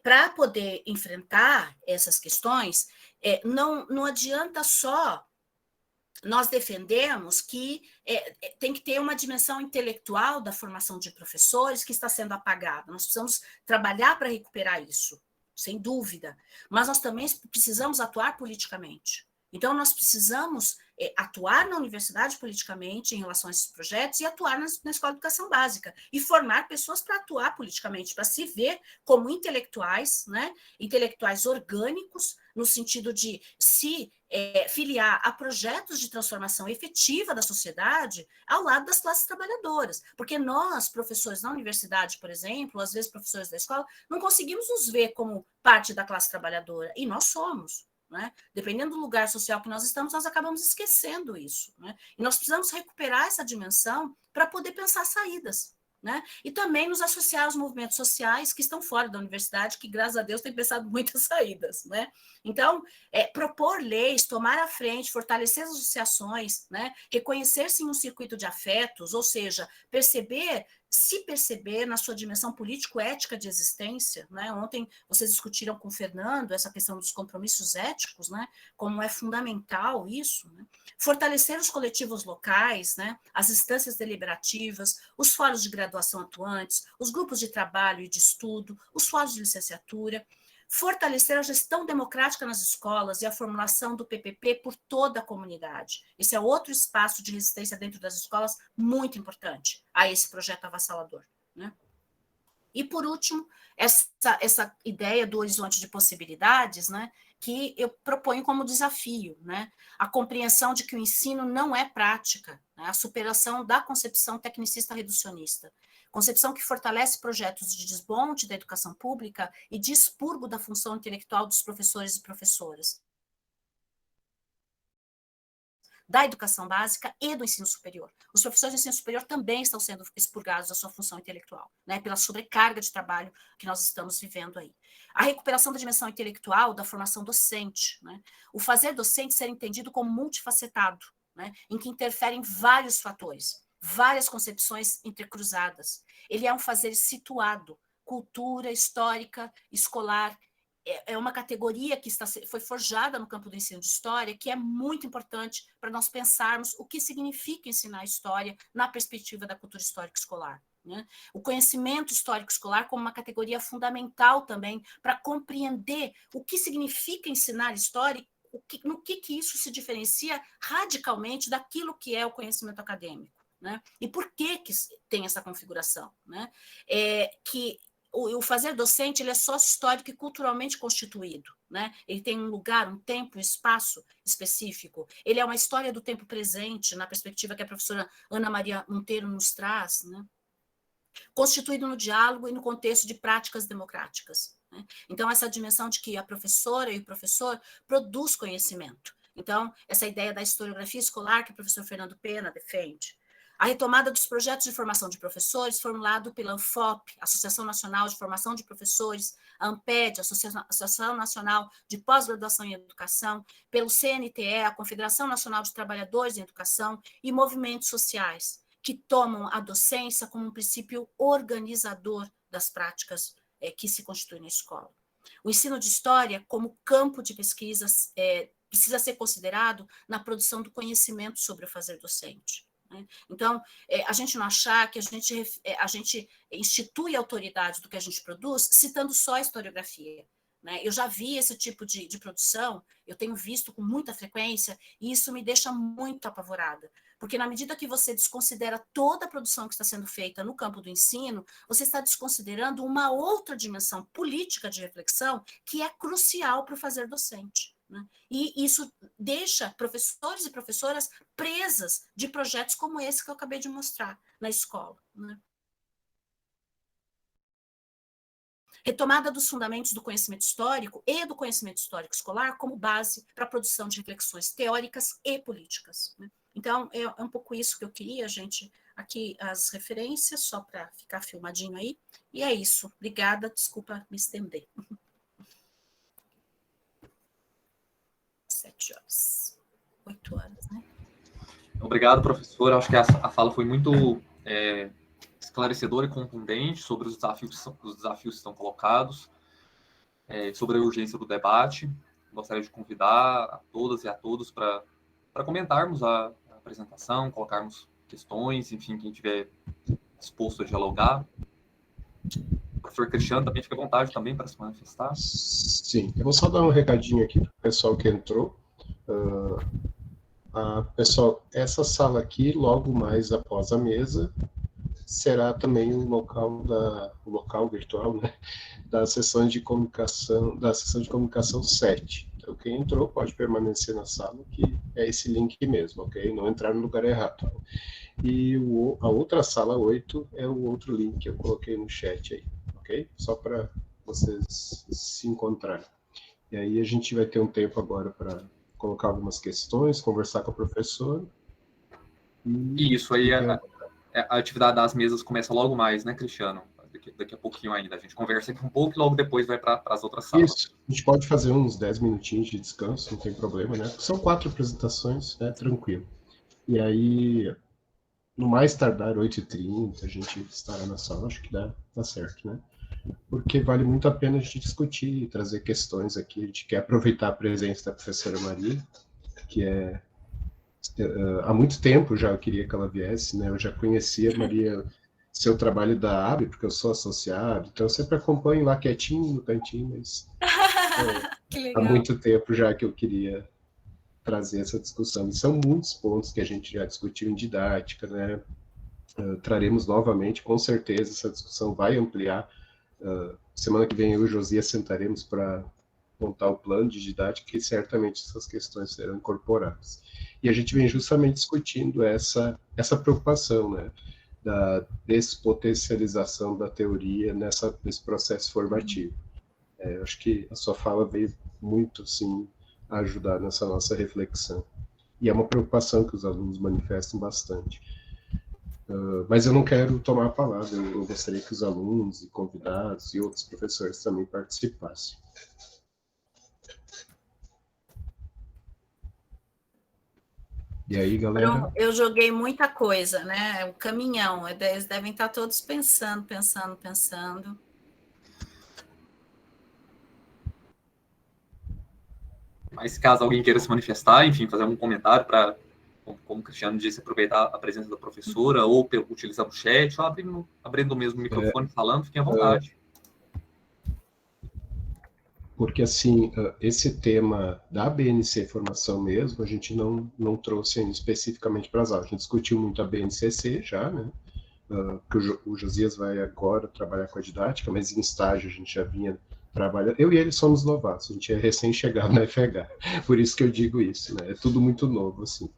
para poder enfrentar essas questões, não adianta só nós defendemos que tem que ter uma dimensão intelectual da formação de professores que está sendo apagada. Nós precisamos trabalhar para recuperar isso, sem dúvida, mas nós também precisamos atuar politicamente. Então, nós precisamos atuar na universidade politicamente em relação a esses projetos e atuar na escola de educação básica e formar pessoas para atuar politicamente, para se ver como intelectuais, né? Intelectuais orgânicos, no sentido de se filiar a projetos de transformação efetiva da sociedade ao lado das classes trabalhadoras. Porque nós, professores na universidade, por exemplo, às vezes professores da escola, não conseguimos nos ver como parte da classe trabalhadora, e nós somos. Né? Dependendo do lugar social que nós estamos, nós acabamos esquecendo isso. Né? E nós precisamos recuperar essa dimensão para poder pensar saídas. Né? E também nos associar aos movimentos sociais que estão fora da universidade, que, graças a Deus, têm pensado muitas saídas. Né? Então, propor leis, tomar a frente, fortalecer as associações, né? Reconhecer-se em um circuito de afetos, ou seja, perceber se perceber na sua dimensão político-ética de existência, né? Ontem vocês discutiram com o Fernando essa questão dos compromissos éticos, né? Como é fundamental isso, né? Fortalecer os coletivos locais, né? As instâncias deliberativas, os fóruns de graduação atuantes, os grupos de trabalho e de estudo, os fóruns de licenciatura, fortalecer a gestão democrática nas escolas e a formulação do PPP por toda a comunidade. Esse é outro espaço de resistência dentro das escolas muito importante a esse projeto avassalador, né? E, por último, essa ideia do horizonte de possibilidades, né, que eu proponho como desafio, né, a compreensão de que o ensino não é prática, né, a superação da concepção tecnicista reducionista, concepção que fortalece projetos de desmonte da educação pública e de expurgo da função intelectual dos professores e professoras, da educação básica e do ensino superior. Os professores do ensino superior também estão sendo expurgados da sua função intelectual, né, pela sobrecarga de trabalho que nós estamos vivendo aí. A recuperação da dimensão intelectual da formação docente, né, o fazer docente ser entendido como multifacetado, né, em que interferem vários fatores, várias concepções entrecruzadas. Ele é um fazer situado, cultura histórica, escolar, é uma categoria que foi forjada no campo do ensino de história, que é muito importante para nós pensarmos o que significa ensinar história na perspectiva da cultura histórica escolar, né? O conhecimento histórico escolar como uma categoria fundamental também para compreender o que significa ensinar história, no que isso se diferencia radicalmente daquilo que é o conhecimento acadêmico, né? E por que tem essa configuração, né? Que o fazer docente ele é sócio-histórico e culturalmente constituído, né? Ele tem um lugar, um tempo, um espaço específico. Ele é uma história do tempo presente, na perspectiva que a professora Ana Maria Monteiro nos traz, né? Constituído no diálogo e no contexto de práticas democráticas, né? Então, essa dimensão de que a professora e o professor produz conhecimento. Então, essa ideia da historiografia escolar que o professor Fernando Pena defende. A retomada dos projetos de formação de professores, formulado pela ANFOP, Associação Nacional de Formação de Professores, a ANPED, Associação Nacional de Pós-Graduação em Educação, pelo CNTE, a Confederação Nacional de Trabalhadores em Educação, e movimentos sociais, que tomam a docência como um princípio organizador das práticas que se constituem na escola. O ensino de história, como campo de pesquisas, precisa ser considerado na produção do conhecimento sobre o fazer docente. Então, a gente não achar que a gente institui a autoridade do que a gente produz citando só a historiografia, né? Eu já vi esse tipo de produção, eu tenho visto com muita frequência, e isso me deixa muito apavorada, porque na medida que você desconsidera toda a produção que está sendo feita no campo do ensino, você está desconsiderando uma outra dimensão política de reflexão que é crucial para o fazer docente, né? E isso deixa professores e professoras presas de projetos como esse que eu acabei de mostrar na escola, né? Retomada dos fundamentos do conhecimento histórico e do conhecimento histórico escolar como base para a produção de reflexões teóricas e políticas, né? Então, é um pouco isso que eu queria, gente. Aqui as referências, só para ficar filmadinho aí. E é isso. Obrigada, desculpa me estender. 7 horas. 8 horas, né? Obrigado, professora. Acho que a fala foi muito esclarecedora e contundente sobre os desafios que estão colocados, sobre a urgência do debate. Gostaria de convidar a todas e a todos para comentarmos a apresentação, colocarmos questões, enfim, quem estiver disposto a dialogar. O professor Cristiano também fica à vontade também para se manifestar. Sim, eu vou só dar um recadinho aqui para o pessoal que entrou. Pessoal, essa sala aqui, logo mais após a mesa, será também o local virtual, né, das sessões de comunicação, da sessão de comunicação 7. Então, quem entrou pode permanecer na sala, que é esse link mesmo, ok? Não entrar no lugar errado. E a outra sala 8 é o outro link que eu coloquei no chat aí, ok? Só para vocês se encontrarem. E aí a gente vai ter um tempo agora para colocar algumas questões, conversar com a professora. E isso aí, a atividade das mesas começa logo mais, né, Cristiano? Daqui a pouquinho ainda. A gente conversa aqui um pouco e logo depois vai para as outras salas. Isso. A gente pode fazer uns 10 minutinhos de descanso, não tem problema, né? São 4 apresentações, né? Tranquilo. E aí, no mais tardar 8h30, a gente estará na sala, acho que dá certo, né? Porque vale muito a pena a gente discutir, trazer questões aqui. A gente quer aproveitar a presença da professora Maria, que há muito tempo já eu queria que ela viesse, né? Eu já conhecia, Maria, seu trabalho da AB, porque eu sou associado, então eu sempre acompanho lá quietinho no cantinho, mas há muito tempo já que eu queria trazer essa discussão. E são muitos pontos que a gente já discutiu em didática, né? Traremos novamente, com certeza, essa discussão vai ampliar. Semana que vem eu e o Josias sentaremos para montar o plano de didática e certamente essas questões serão incorporadas. E a gente vem justamente discutindo essa preocupação, né, da despotencialização da teoria nesse processo formativo. Eu acho que a sua fala veio muito, sim, a ajudar nessa nossa reflexão. E é uma preocupação que os alunos manifestam bastante. Mas eu não quero tomar a palavra, eu gostaria que os alunos e convidados e outros professores também participassem. E aí, galera? Eu joguei muita coisa, né? O caminhão, eles devem estar todos pensando. Mas caso alguém queira se manifestar, enfim, fazer algum comentário para, como o Cristiano disse, aproveitar a presença da professora, ou utilizar o chat, ou abrindo mesmo o microfone, falando, fiquem à vontade. Porque, assim, esse tema da BNC Formação mesmo, a gente não trouxe especificamente para as aulas. A gente discutiu muito a BNCC já, né? Que o Josias vai agora trabalhar com a didática, mas em estágio a gente já vinha trabalhando. Eu e ele somos novatos, a gente é recém-chegado na FH, por isso que eu digo isso, né? É tudo muito novo, assim.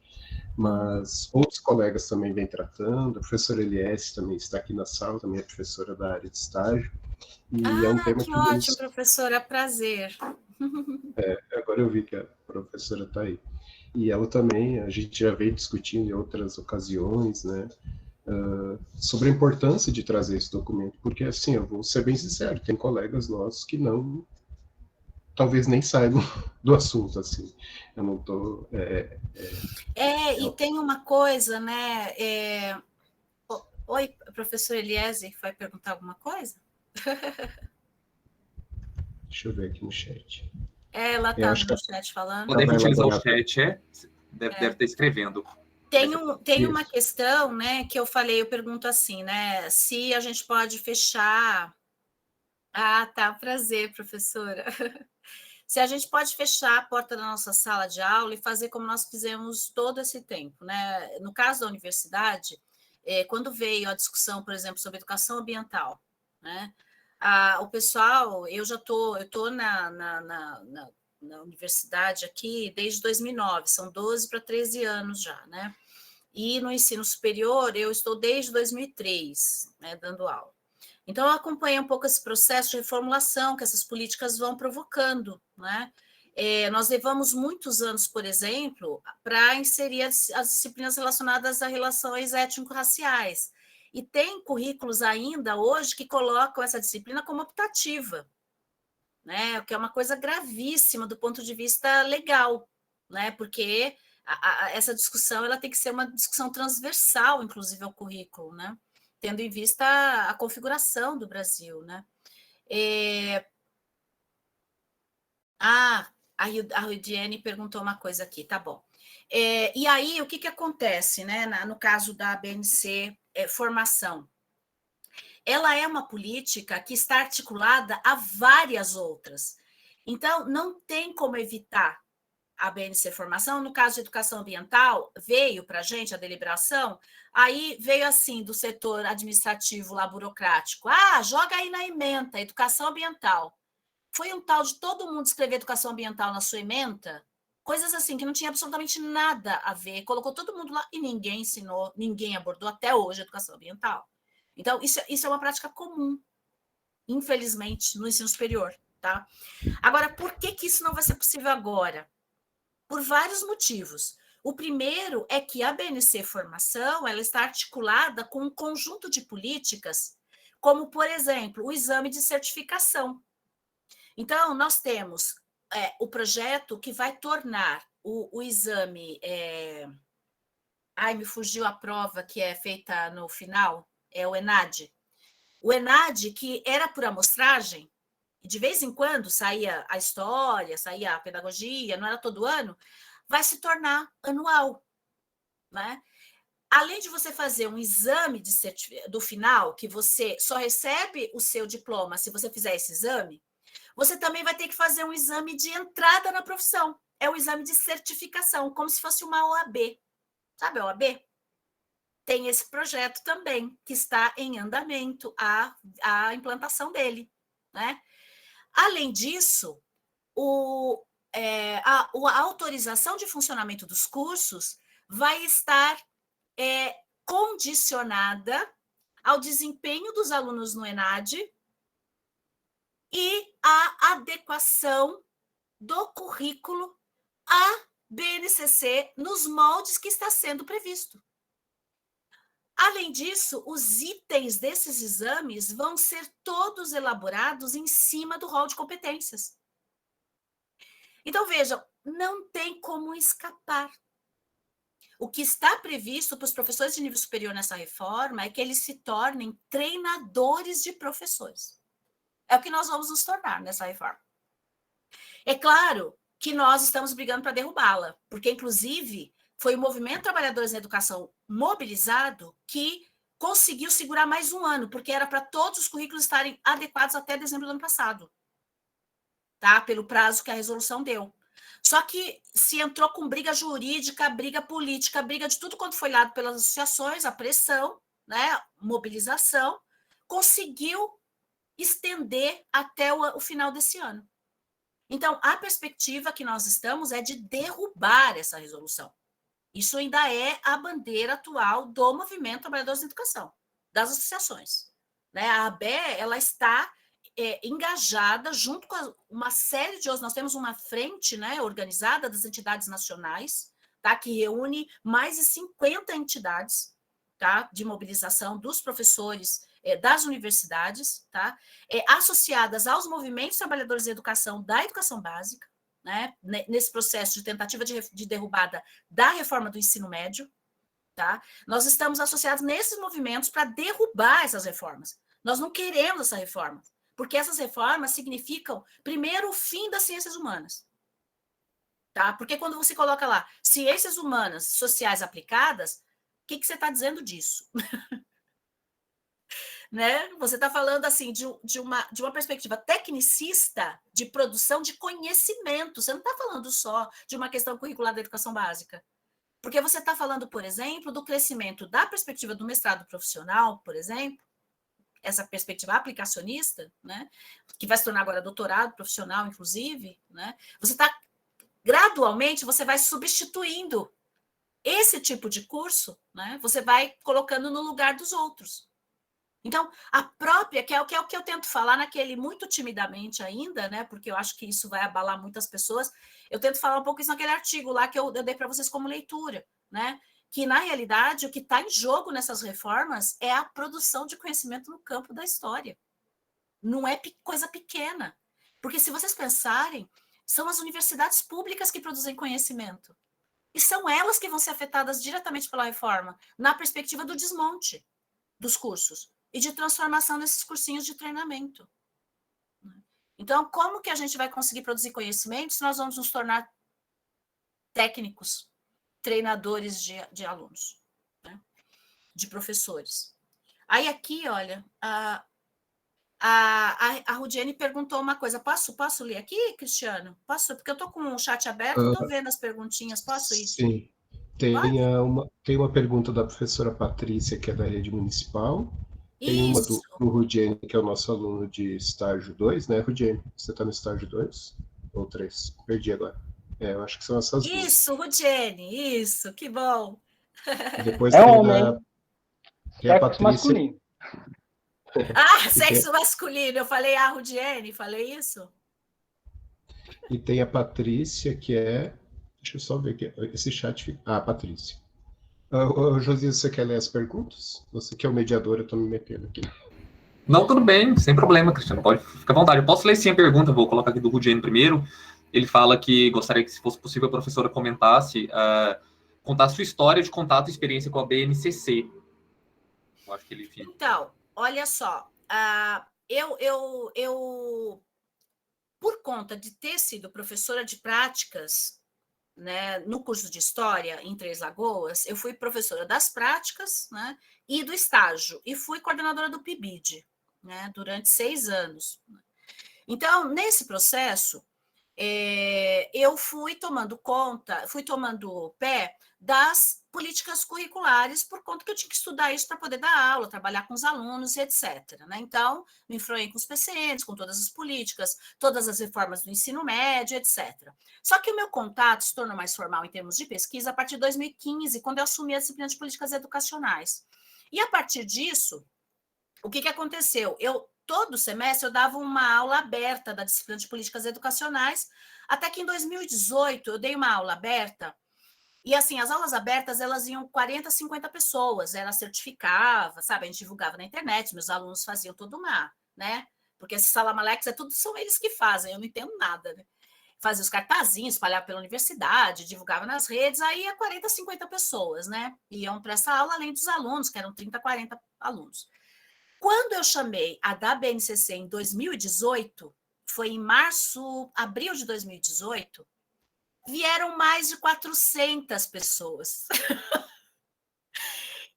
Mas outros colegas também vêm tratando, a professora Eliesse também está aqui na sala, também é professora da área de estágio, e é um tema que ótimo, professora, prazer. Agora eu vi que a professora está aí. E ela também, a gente já veio discutindo em outras ocasiões, né, sobre a importância de trazer esse documento, porque, assim, eu vou ser bem sincero, tem colegas nossos que talvez nem saibam do assunto, assim. Eu não estou... E tem uma coisa, né? Oi, professor Eliese, vai perguntar alguma coisa? Deixa eu ver aqui no chat. Ela está no chat falando. Deve utilizar o chat, deve estar escrevendo. Tem uma questão, né, que eu pergunto assim, né, se a gente pode fechar... tá, prazer, professora. Se a gente pode fechar a porta da nossa sala de aula e fazer como nós fizemos todo esse tempo, né? No caso da universidade, quando veio a discussão, por exemplo, sobre educação ambiental, né? O pessoal, eu estou na universidade aqui desde 2009, são 12 para 13 anos já, né? E no ensino superior, eu estou desde 2003, né, dando aula. Então, eu acompanhei um pouco esse processo de reformulação que essas políticas vão provocando, né? Nós levamos muitos anos, por exemplo, para inserir as disciplinas relacionadas a relações étnico-raciais. E tem currículos ainda hoje que colocam essa disciplina como optativa, né? O que é uma coisa gravíssima do ponto de vista legal, né? Porque essa discussão ela tem que ser uma discussão transversal, inclusive, ao currículo, né? Tendo em vista a configuração do Brasil, né? A Rudiane perguntou uma coisa aqui, tá bom. E aí, o que acontece, né? No caso da BNC Formação? Ela é uma política que está articulada a várias outras. Então, não tem como evitar a BNC Formação. No caso de educação ambiental, veio para a gente a deliberação, aí veio assim, do setor administrativo lá burocrático, joga aí na ementa, educação ambiental. Foi um tal de todo mundo escrever educação ambiental na sua ementa, coisas assim, que não tinha absolutamente nada a ver, colocou todo mundo lá e ninguém ensinou, ninguém abordou até hoje a educação ambiental. Então, isso é uma prática comum, infelizmente, no ensino superior, tá? Agora, por que isso não vai ser possível agora? Por vários motivos. O primeiro é que a BNC Formação ela está articulada com um conjunto de políticas, como, por exemplo, o exame de certificação. Então, nós temos o projeto que vai tornar o exame Ai, me fugiu a prova que é feita no final, é o ENAD. O ENAD, que era por amostragem, e de vez em quando saía a história, saía a pedagogia, não era todo ano, vai se tornar anual, né? Além de você fazer um exame do final, que você só recebe o seu diploma se você fizer esse exame, você também vai ter que fazer um exame de entrada na profissão. É o exame de certificação, como se fosse uma OAB. Sabe a OAB? Tem esse projeto também, que está em andamento a implantação dele, né? Além disso, a autorização de funcionamento dos cursos vai estar condicionada ao desempenho dos alunos no ENAD e à adequação do currículo à BNCC nos moldes que está sendo previsto. Além disso, os itens desses exames vão ser todos elaborados em cima do rol de competências. Então, vejam, não tem como escapar. O que está previsto para os professores de nível superior nessa reforma é que eles se tornem treinadores de professores. É o que nós vamos nos tornar nessa reforma. É claro que nós estamos brigando para derrubá-la, porque, inclusive, foi o Movimento Trabalhadores na Educação mobilizado que conseguiu segurar mais um ano, porque era para todos os currículos estarem adequados até dezembro do ano passado, tá? Pelo prazo que a resolução deu. Só que se entrou com briga jurídica, briga política, briga de tudo quanto foi lado pelas associações, a pressão, né, mobilização, conseguiu estender até o final desse ano. Então, a perspectiva que nós estamos é de derrubar essa resolução. Isso ainda é a bandeira atual do Movimento Trabalhadores da Educação, das associações, né? A ABE, ela está engajada junto com uma série de outros. Nós temos uma frente, né, organizada das entidades nacionais, tá, que reúne mais de 50 entidades, tá, de mobilização dos professores das universidades, tá, associadas aos movimentos trabalhadores da educação básica, né, nesse processo de tentativa de derrubada da reforma do ensino médio. Tá? Nós estamos associados nesses movimentos para derrubar essas reformas. Nós não queremos essa reforma, porque essas reformas significam, primeiro, o fim das ciências humanas. Tá? Porque quando você coloca lá ciências humanas sociais aplicadas, o que você está dizendo disso? Né? Você está falando assim de uma perspectiva tecnicista de produção de conhecimento. Você não está falando só de uma questão curricular da educação básica. Porque você está falando, por exemplo, do crescimento da perspectiva do mestrado profissional, por exemplo, essa perspectiva aplicacionista, né, que vai se tornar agora doutorado profissional, inclusive, né, você está, gradualmente, você vai substituindo esse tipo de curso, né, você vai colocando no lugar dos outros. Então, a própria, que é o que eu tento falar naquele muito timidamente ainda, né, porque eu acho que isso vai abalar muitas pessoas, eu tento falar um pouco isso naquele artigo lá que eu dei para vocês como leitura, né, que, na realidade, o que está em jogo nessas reformas é a produção de conhecimento no campo da história. Não é coisa pequena. Porque, se vocês pensarem, são as universidades públicas que produzem conhecimento. E são elas que vão ser afetadas diretamente pela reforma, na perspectiva do desmonte dos cursos e de transformação desses cursinhos de treinamento. Então, como que a gente vai conseguir produzir conhecimento se nós vamos nos tornar técnicos, treinadores de alunos, né? De professores? Aí aqui, olha, a Rudiane perguntou uma coisa. Posso ler aqui, Cristiano? Posso? Porque eu estou com o chat aberto, estou vendo as perguntinhas. Posso ir? Sim. Tem uma pergunta da professora Patrícia, que é da rede municipal. Tem uma do Rudiane, que é o nosso aluno de estágio 2, né, Rudiane? Você está no estágio 2 ou 3? Perdi agora. Eu acho que são essas duas. Isso, Rudiane, isso, que bom. Depois tem homem. Tem a Patrícia. Masculino. Sexo masculino. Eu falei Rudiane, falei isso? E tem a Patrícia, que é... Deixa eu só ver aqui. Esse chat... Patrícia. Josias, você quer ler as perguntas? Você que é o mediador, eu estou me metendo aqui. Não, tudo bem, sem problema, Cristiano. Pode ficar à vontade. Eu posso ler sim a pergunta, vou colocar aqui do Rudiane primeiro. Ele fala que gostaria que, se fosse possível, a professora comentasse contar a sua história de contato e experiência com a BNCC. Eu acho que ele... Então, olha só, eu por conta de ter sido professora de práticas, né, no curso de História em Três Lagoas, eu fui professora das práticas, né, e do estágio, e fui coordenadora do PIBID, né, durante 6 anos. Então, nesse processo, eu fui tomando pé das políticas curriculares, por conta que eu tinha que estudar isso para poder dar aula, trabalhar com os alunos e etc. Né? Então, me influei com os PCNs, com todas as políticas, todas as reformas do ensino médio, etc. Só que o meu contato se tornou mais formal em termos de pesquisa a partir de 2015, quando eu assumi a disciplina de políticas educacionais. E a partir disso, o que aconteceu? Todo semestre eu dava uma aula aberta da disciplina de políticas educacionais, até que em 2018 eu dei uma aula aberta, e assim, as aulas abertas, elas iam 40, 50 pessoas, ela certificava, sabe, a gente divulgava na internet, meus alunos faziam tudo uma, né, porque esses salamaleques, são eles que fazem, eu não entendo nada, né, fazia os cartazinhos, espalhava pela universidade, divulgava nas redes, aí ia 40, 50 pessoas, né, iam para essa aula, além dos alunos, que eram 30, 40 alunos. Quando eu chamei a da BNCC em 2018, foi em abril de 2018, vieram mais de 400 pessoas.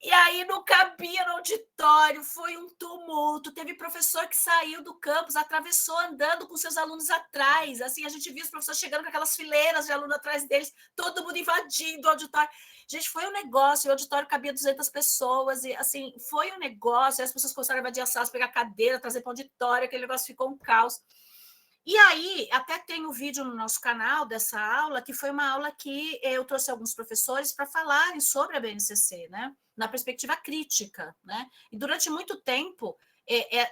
E aí não cabia no auditório, foi um tumulto. Teve professor que saiu do campus, atravessou andando com seus alunos atrás. Assim, a gente via os professores chegando com aquelas fileiras de aluno atrás deles, todo mundo invadindo o auditório. Gente, foi um negócio, o auditório cabia 200 pessoas, e assim, foi um negócio, as pessoas começaram a invadir a sala, pegar cadeira, trazer para o auditório, aquele negócio ficou um caos. E aí, até tem um vídeo no nosso canal dessa aula, que foi uma aula que eu trouxe alguns professores para falarem sobre a BNCC, né? Na perspectiva crítica, né? E durante muito tempo,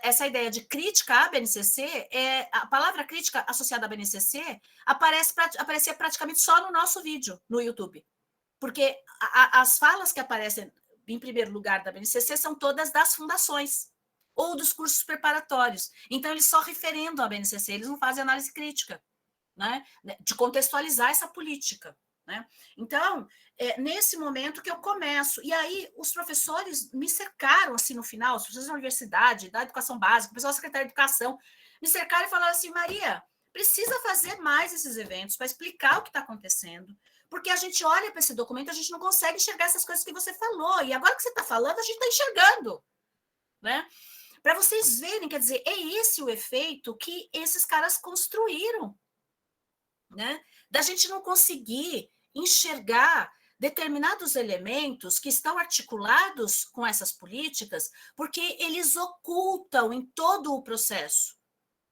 essa ideia de crítica à BNCC, a palavra crítica associada à BNCC aparecia praticamente só no nosso vídeo, no YouTube. Porque as falas que aparecem em primeiro lugar da BNCC são todas das fundações ou dos cursos preparatórios. Então, eles só referendam a BNCC, eles não fazem análise crítica, né, de contextualizar essa política. Né? Então, nesse momento que eu começo, e aí os professores me cercaram, assim, no final, os professores da universidade, da educação básica, o pessoal da Secretaria de Educação, me cercaram e falaram assim, Maria, precisa fazer mais esses eventos para explicar o que está acontecendo, porque a gente olha para esse documento, a gente não consegue enxergar essas coisas que você falou, e agora que você está falando, a gente está enxergando. Né? Para vocês verem, quer dizer, é esse o efeito que esses caras construíram, né? Da gente não conseguir enxergar determinados elementos que estão articulados com essas políticas, porque eles ocultam em todo o processo.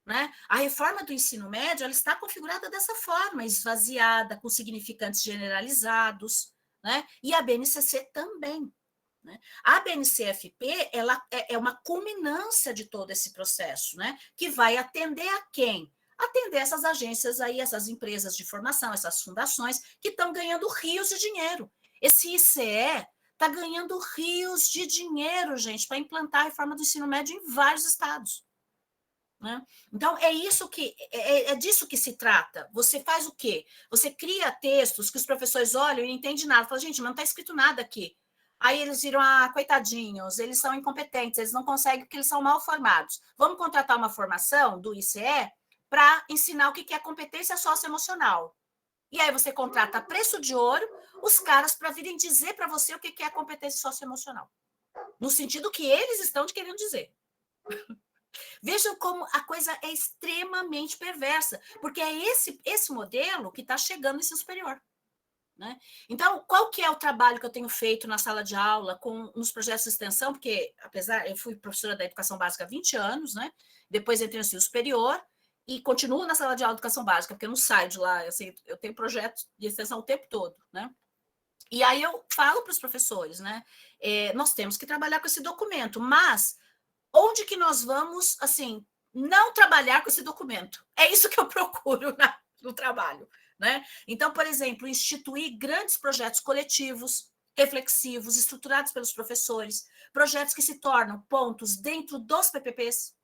Né? A reforma do ensino médio ela está configurada dessa forma, esvaziada, com significantes generalizados, né? E a BNCC também. Né? A BNCFP ela é uma culminância de todo esse processo, né? Que vai atender a quem? Atender essas agências aí, essas empresas de formação, essas fundações que estão ganhando rios de dinheiro. Esse ICE está ganhando rios de dinheiro, gente, para implantar a reforma do ensino médio em vários estados. Né? Então, é disso que se trata. Você faz o quê? Você cria textos que os professores olham e não entendem nada. Falam, gente, mas não está escrito nada aqui. Aí eles viram, coitadinhos, eles são incompetentes, eles não conseguem porque eles são mal formados. Vamos contratar uma formação do ICE para ensinar o que é competência socioemocional. E aí você contrata a preço de ouro os caras para virem dizer para você o que é competência socioemocional. No sentido que eles estão querendo dizer. Vejam como a coisa é extremamente perversa, porque é esse modelo que está chegando no ensino superior. Né? Então, qual que é o trabalho que eu tenho feito na sala de aula, nos projetos de extensão, porque, apesar, eu fui professora da educação básica há 20 anos, né? Depois entrei no ensino superior e continuo na sala de aula de educação básica, porque eu não saio de lá, assim, eu tenho projetos de extensão o tempo todo, né? E aí eu falo para os professores, né? Nós temos que trabalhar com esse documento, mas onde que nós vamos, assim, não trabalhar com esse documento? É isso que eu procuro no trabalho. Né? Então, por exemplo, instituir grandes projetos coletivos, reflexivos, estruturados pelos professores, projetos que se tornam pontos dentro dos PPPs,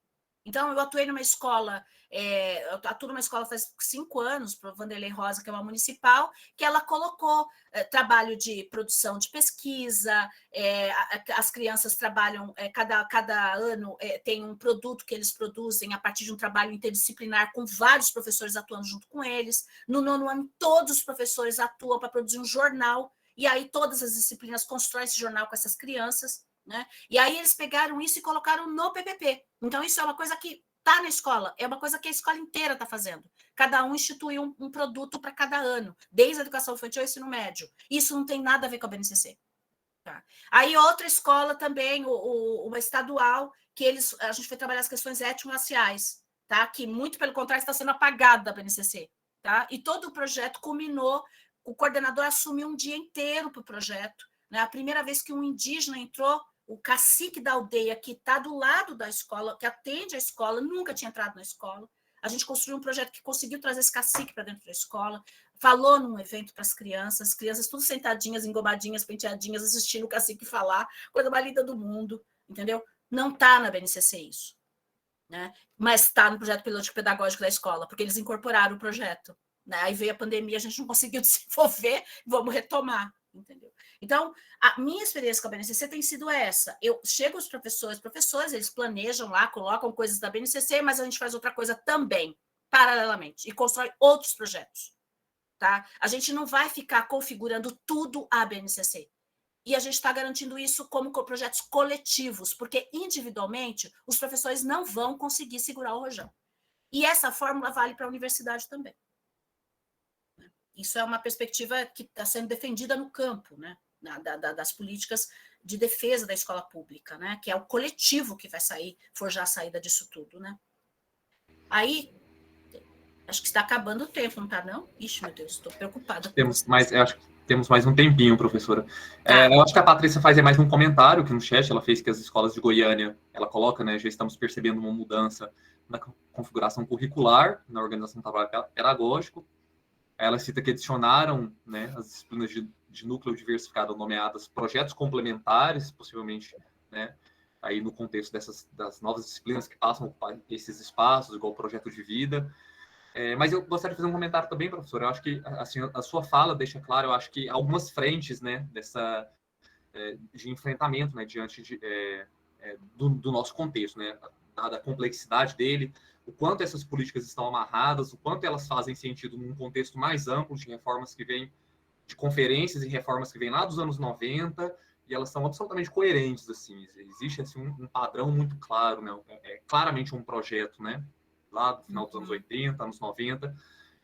Então, eu atuei numa escola, eu atuo numa escola faz 5 anos, para o Vanderlei Rosa, que é uma municipal, que ela colocou trabalho de produção de pesquisa, as crianças trabalham, cada ano tem um produto que eles produzem a partir de um trabalho interdisciplinar com vários professores atuando junto com eles. No 9º ano, todos os professores atuam para produzir um jornal, e aí todas as disciplinas constroem esse jornal com essas crianças, né? E aí eles pegaram isso e colocaram no PPP. Então, isso é uma coisa que está na escola, é uma coisa que a escola inteira está fazendo. Cada um instituiu um produto para cada ano, desde a educação infantil ao ensino médio. Isso não tem nada a ver com a BNCC. Tá? Aí outra escola também, uma estadual, que a gente foi trabalhar as questões étnico-raciais, tá? Que muito pelo contrário está sendo apagado da BNCC. Tá? E todo o projeto culminou, o coordenador assumiu um dia inteiro para o projeto. Né? A primeira vez que um indígena entrou, o cacique da aldeia, que está do lado da escola, que atende a escola, nunca tinha entrado na escola. A gente construiu um projeto que conseguiu trazer esse cacique para dentro da escola, falou num evento para as crianças tudo sentadinhas, engomadinhas, penteadinhas, assistindo o cacique falar, coisa mais linda do mundo, entendeu? Não está na BNCC isso, né? Mas está no projeto piloto pedagógico da escola, porque eles incorporaram o projeto. Né? Aí veio a pandemia, a gente não conseguiu desenvolver, vamos retomar, entendeu? Então, a minha experiência com a BNCC tem sido essa. Eu chego aos professores, eles planejam lá, colocam coisas da BNCC, mas a gente faz outra coisa também, paralelamente, e constrói outros projetos. Tá? A gente não vai ficar configurando tudo a BNCC. E a gente está garantindo isso como projetos coletivos, porque individualmente os professores não vão conseguir segurar o rojão. E essa fórmula vale para a universidade também. Isso é uma perspectiva que está sendo defendida no campo, né? Das políticas de defesa da escola pública, né? Que é o coletivo que vai forjar a saída disso tudo, né? Aí, acho que está acabando o tempo, não está, não? Ixi, meu Deus, estou preocupada. Acho que temos mais um tempinho, professora. Tá. Eu acho que a Patrícia faz mais um comentário aqui no chat, ela fez que as escolas de Goiânia, ela coloca, né, já estamos percebendo uma mudança na configuração curricular, na organização do trabalho pedagógico. Ela cita que adicionaram, né, as disciplinas de núcleo diversificado nomeadas projetos complementares, possivelmente, né, aí no contexto das novas disciplinas que passam a ocupar esses espaços, igual o projeto de vida. Mas eu gostaria de fazer um comentário também, professor. Eu acho que assim, a sua fala deixa claro, eu acho que algumas frentes, né, de enfrentamento, né, diante do nosso contexto, né, da complexidade dele, o quanto essas políticas estão amarradas, o quanto elas fazem sentido num contexto mais amplo de reformas que vêm, de conferências e reformas que vêm lá dos anos 90, e elas são absolutamente coerentes, assim, existe assim, um padrão muito claro, né, claramente um projeto, né, lá do final dos anos 80, anos 90,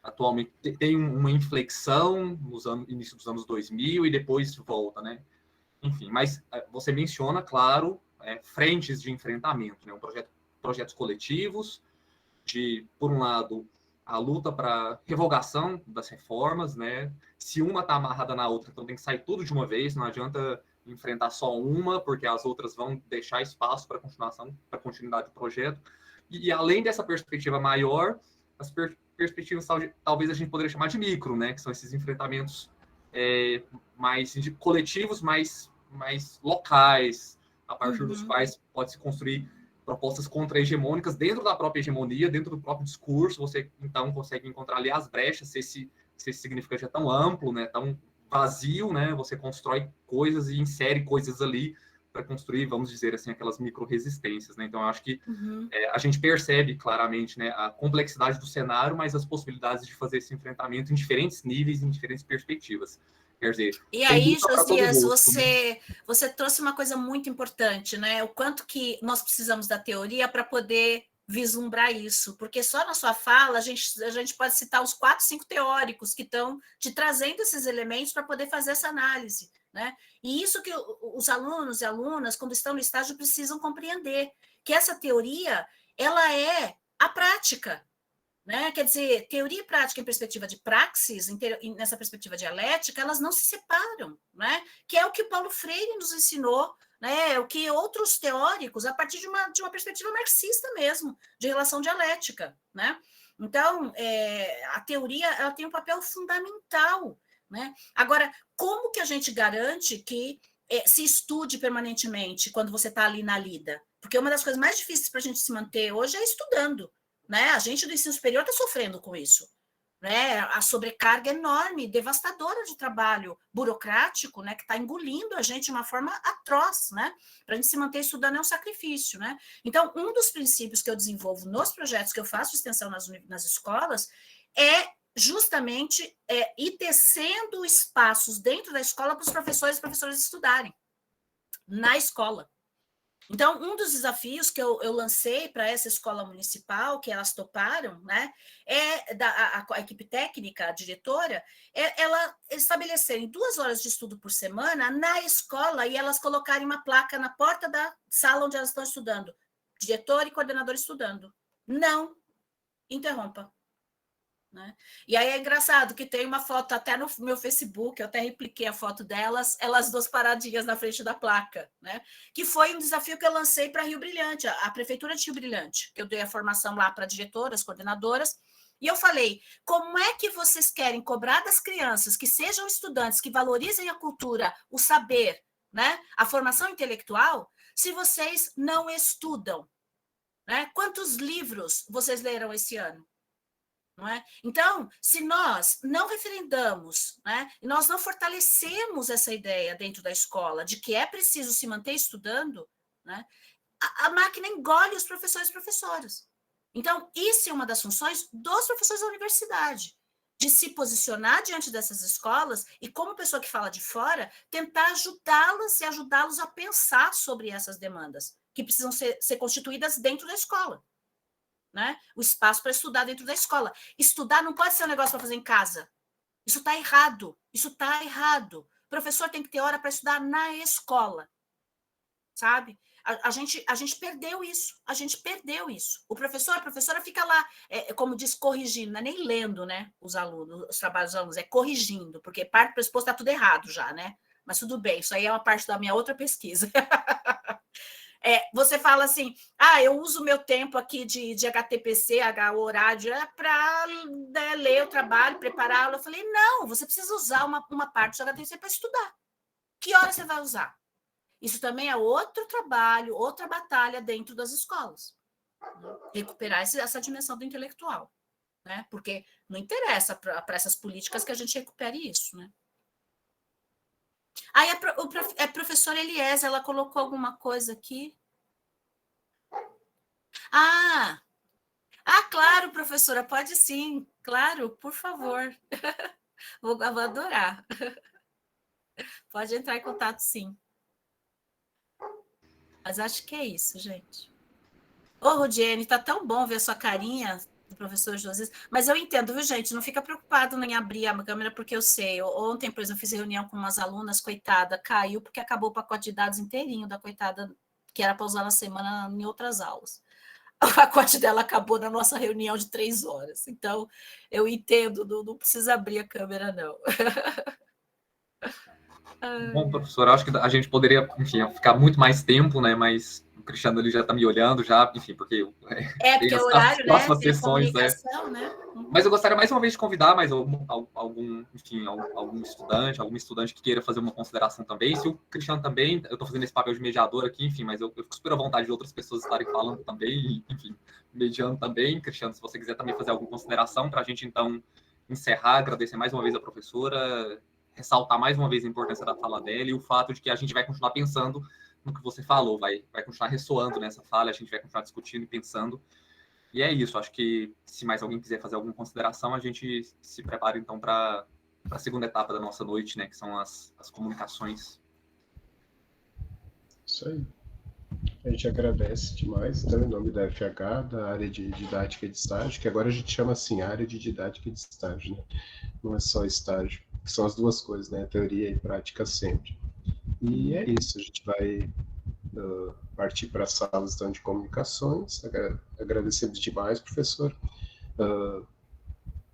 atualmente tem uma inflexão no início dos anos 2000 e depois volta, né, enfim, mas você menciona, claro, frentes de enfrentamento, né, projetos coletivos, por um lado, a luta para revogação das reformas, né? Se uma está amarrada na outra, então tem que sair tudo de uma vez, não adianta enfrentar só uma, porque as outras vão deixar espaço para para continuidade do projeto. E além dessa perspectiva maior, as perspectivas talvez a gente poderia chamar de micro, né? Que são esses enfrentamentos mais coletivos, mais locais, a partir dos quais pode se construir propostas contra-hegemônicas dentro da própria hegemonia, dentro do próprio discurso. Você, então, consegue encontrar ali as brechas, se esse significante é tão amplo, né, tão vazio, né, você constrói coisas e insere coisas ali para construir, vamos dizer assim, aquelas micro-resistências. Né? Então, eu acho que a gente percebe claramente, né, a complexidade do cenário, mas as possibilidades de fazer esse enfrentamento em diferentes níveis, em diferentes perspectivas. Quer dizer, e aí, Josias, você trouxe uma coisa muito importante, né? O quanto que nós precisamos da teoria para poder vislumbrar isso, porque só na sua fala a gente pode citar os 4, 5 teóricos que estão te trazendo esses elementos para poder fazer essa análise, né? E isso que os alunos e alunas, quando estão no estágio, precisam compreender, que essa teoria, ela é a prática. Né? Quer dizer, teoria e prática em perspectiva de praxis, nessa perspectiva dialética, elas não se separam, né? Que é o que Paulo Freire nos ensinou, né? O que outros teóricos, a partir de uma perspectiva marxista mesmo, de relação dialética. Né? Então, a teoria ela tem um papel fundamental. Né? Agora, como que a gente garante que se estude permanentemente quando você está ali na lida. Porque uma das coisas mais difíceis para a gente se manter hoje é estudando, né? A gente do ensino superior está sofrendo com isso. Né, a sobrecarga enorme, devastadora de trabalho burocrático, né, que está engolindo a gente de uma forma atroz, né? Para a gente se manter estudando é um sacrifício, né? Então, um dos princípios que eu desenvolvo nos projetos que eu faço extensão nas escolas é justamente ir tecendo espaços dentro da escola para os professores e professoras estudarem na escola. Então, um dos desafios que eu lancei para essa escola municipal, que elas toparam, né, a equipe técnica, a diretora, ela estabelecerem 2 horas de estudo por semana na escola e elas colocarem uma placa na porta da sala onde elas estão estudando. Diretor e coordenador estudando. Não interrompa. Né? E aí é engraçado que tem uma foto até no meu Facebook, eu até repliquei a foto delas, elas 2 paradinhas na frente da placa, né? Que foi um desafio que eu lancei para Rio Brilhante, a prefeitura de Rio Brilhante, que eu dei a formação lá para diretoras, coordenadoras, e eu falei, como é que vocês querem cobrar das crianças que sejam estudantes, que valorizem a cultura, o saber, né? A formação intelectual, se vocês não estudam? Né? Quantos livros vocês leram esse ano? Não é? Então, se nós não referendamos, né, e nós não fortalecemos essa ideia dentro da escola de que é preciso se manter estudando, né, a máquina engole os professores e professoras. Então, isso é uma das funções dos professores da universidade, de se posicionar diante dessas escolas e, como pessoa que fala de fora, tentar ajudá-las e ajudá-los a pensar sobre essas demandas que precisam ser constituídas dentro da escola. Né? O espaço para estudar dentro da escola. Estudar não pode ser um negócio para fazer em casa. Isso está errado. Isso está errado. O professor tem que ter hora para estudar na escola. Sabe? A gente perdeu isso. A gente perdeu isso. O professor, a professora fica lá, como diz, corrigindo, não é nem lendo, né, os alunos, os trabalhos dos alunos, é corrigindo, porque parte do pressuposto está tudo errado já, né? Mas tudo bem, isso aí é uma parte da minha outra pesquisa. Você fala assim, eu uso o meu tempo aqui de HTPC, o horário, para ler o trabalho, prepará-lo. Eu falei, não, você precisa usar uma parte do HTPC para estudar. Que hora você vai usar? Isso também é outro trabalho, outra batalha dentro das escolas. Recuperar essa dimensão do intelectual. Né? Porque não interessa para essas políticas que a gente recupere isso, né? Aí a professora Eliese, ela colocou alguma coisa aqui. Claro, professora, pode sim. Claro, por favor. Vou adorar. Pode entrar em contato, sim. Mas acho que é isso, gente. Ô, Rudiene, tá tão bom ver a sua carinha do professor José. Mas eu entendo, viu, gente? Não fica preocupado em abrir a câmera, porque eu sei. Ontem, por exemplo, eu fiz reunião com umas alunas, coitada, caiu porque acabou o pacote de dados inteirinho da coitada, que era para usar na semana em outras aulas. O pacote dela acabou na nossa reunião de 3 horas. Então, eu entendo, não precisa abrir a câmera, não. Bom, professor, acho que a gente poderia, enfim, ficar muito mais tempo, né? Mas o Cristiano ali já está me olhando, já, enfim, porque porque o horário, as próximas né, sessões, né? Mas eu gostaria mais uma vez de convidar mais algum estudante que queira fazer uma consideração também. Se o Cristiano também, eu estou fazendo esse papel de mediador aqui, enfim, mas eu fico super à vontade de outras pessoas estarem falando também, enfim, mediando também. Cristiano, se você quiser também fazer alguma consideração para a gente, então, encerrar, agradecer mais uma vez a professora, ressaltar mais uma vez a importância da fala dela e o fato de que a gente vai continuar pensando no que você falou, vai continuar ressoando nessa fala, a gente vai continuar discutindo e pensando. E é isso, acho que se mais alguém quiser fazer alguma consideração, a gente se prepara então para a segunda etapa da nossa noite, né, que são as comunicações. Isso aí. A gente agradece demais, então, em nome da FH, da área de didática e de estágio, que agora a gente chama assim, área de didática e de estágio, né? Não é só estágio, que são as duas coisas, né? Teoria e prática sempre. E é isso, a gente vai partir para as salas então, de comunicações. Agradecemos demais, professor.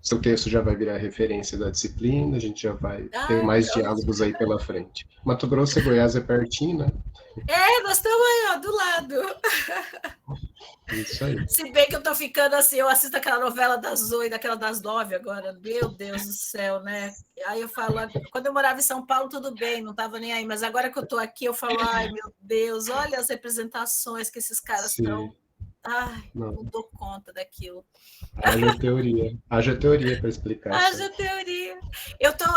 Seu texto já vai virar referência da disciplina, a gente já vai ter mais diálogos aí pela frente. Mato Grosso e Goiás é pertinho, né? Nós estamos aí, ó, do lado. Isso aí. Se bem que eu tô ficando assim, eu assisto aquela novela das 8, daquela das 9 agora, meu Deus do céu, né? Aí eu falo, quando eu morava em São Paulo, tudo bem, não tava nem aí, mas agora que eu tô aqui, eu falo, ai, meu Deus, olha as representações que esses caras estão. Ai, não dou conta daquilo. Haja teoria para explicar. Haja teoria.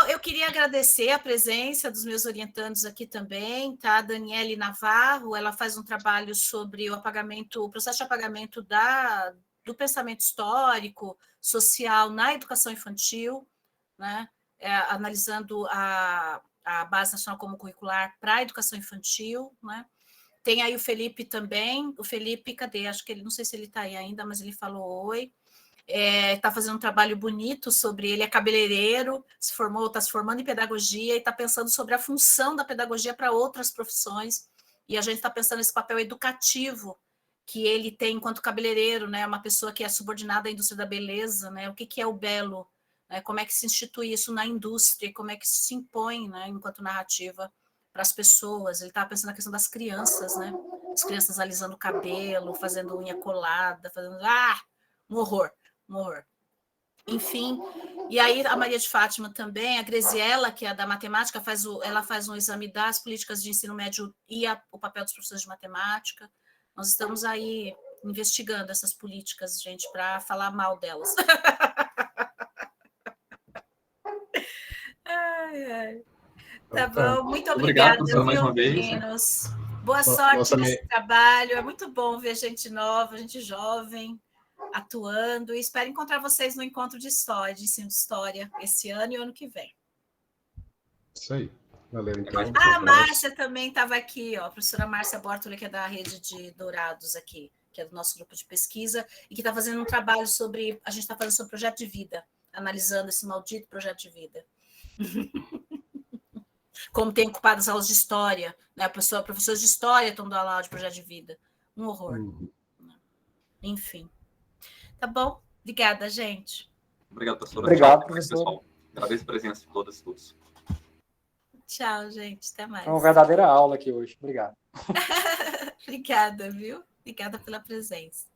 Eu queria agradecer a presença dos meus orientandos aqui também, tá? Daniele Navarro, ela faz um trabalho sobre o processo de apagamento do pensamento histórico, social na educação infantil, né? Analisando a Base Nacional Comum Curricular para a educação infantil, né? Tem aí o Felipe também. O Felipe, cadê? Acho que ele, não sei se ele está aí ainda, mas ele falou oi. Está fazendo um trabalho bonito sobre ele, é cabeleireiro, está se formando em pedagogia e está pensando sobre a função da pedagogia para outras profissões. E a gente está pensando nesse papel educativo que ele tem enquanto cabeleireiro, né? Uma pessoa que é subordinada à indústria da beleza, né? O que é o belo? Né? Como é que se institui isso na indústria? Como é que isso se impõe, né? Enquanto narrativa para as pessoas? Ele estava pensando na questão das crianças, né? As crianças alisando o cabelo, fazendo unha colada, fazendo um horror. Enfim, e aí a Maria de Fátima também, a Gresiela, que é da matemática, ela faz um exame das políticas de ensino médio e o papel dos professores de matemática. Nós estamos aí investigando essas políticas, gente, para falar mal delas. Ai. Tá bom, muito obrigada, mais uma vez. Meninos. Boa sorte nesse trabalho, é muito bom ver gente nova, gente jovem atuando, e espero encontrar vocês no encontro de história, de ensino de história, esse ano e ano que vem. Isso aí. Valeu, então. A Márcia também estava aqui, ó, a professora Márcia Bortoli, que é da Rede de Dourados aqui, que é do nosso grupo de pesquisa, e que está fazendo um trabalho a gente está fazendo sobre projeto de vida, analisando esse maldito projeto de vida. Como tem ocupado as aulas de história, né? Professores de história estão dando aula de projeto de vida. Um horror. Enfim. Tá bom? Obrigada, gente. Obrigado, professora. Obrigado, professor. Pessoal. Agradeço a presença de todas e todos. Tchau, gente. Até mais. Foi uma verdadeira aula aqui hoje. Obrigado. Obrigada, viu? Obrigada pela presença.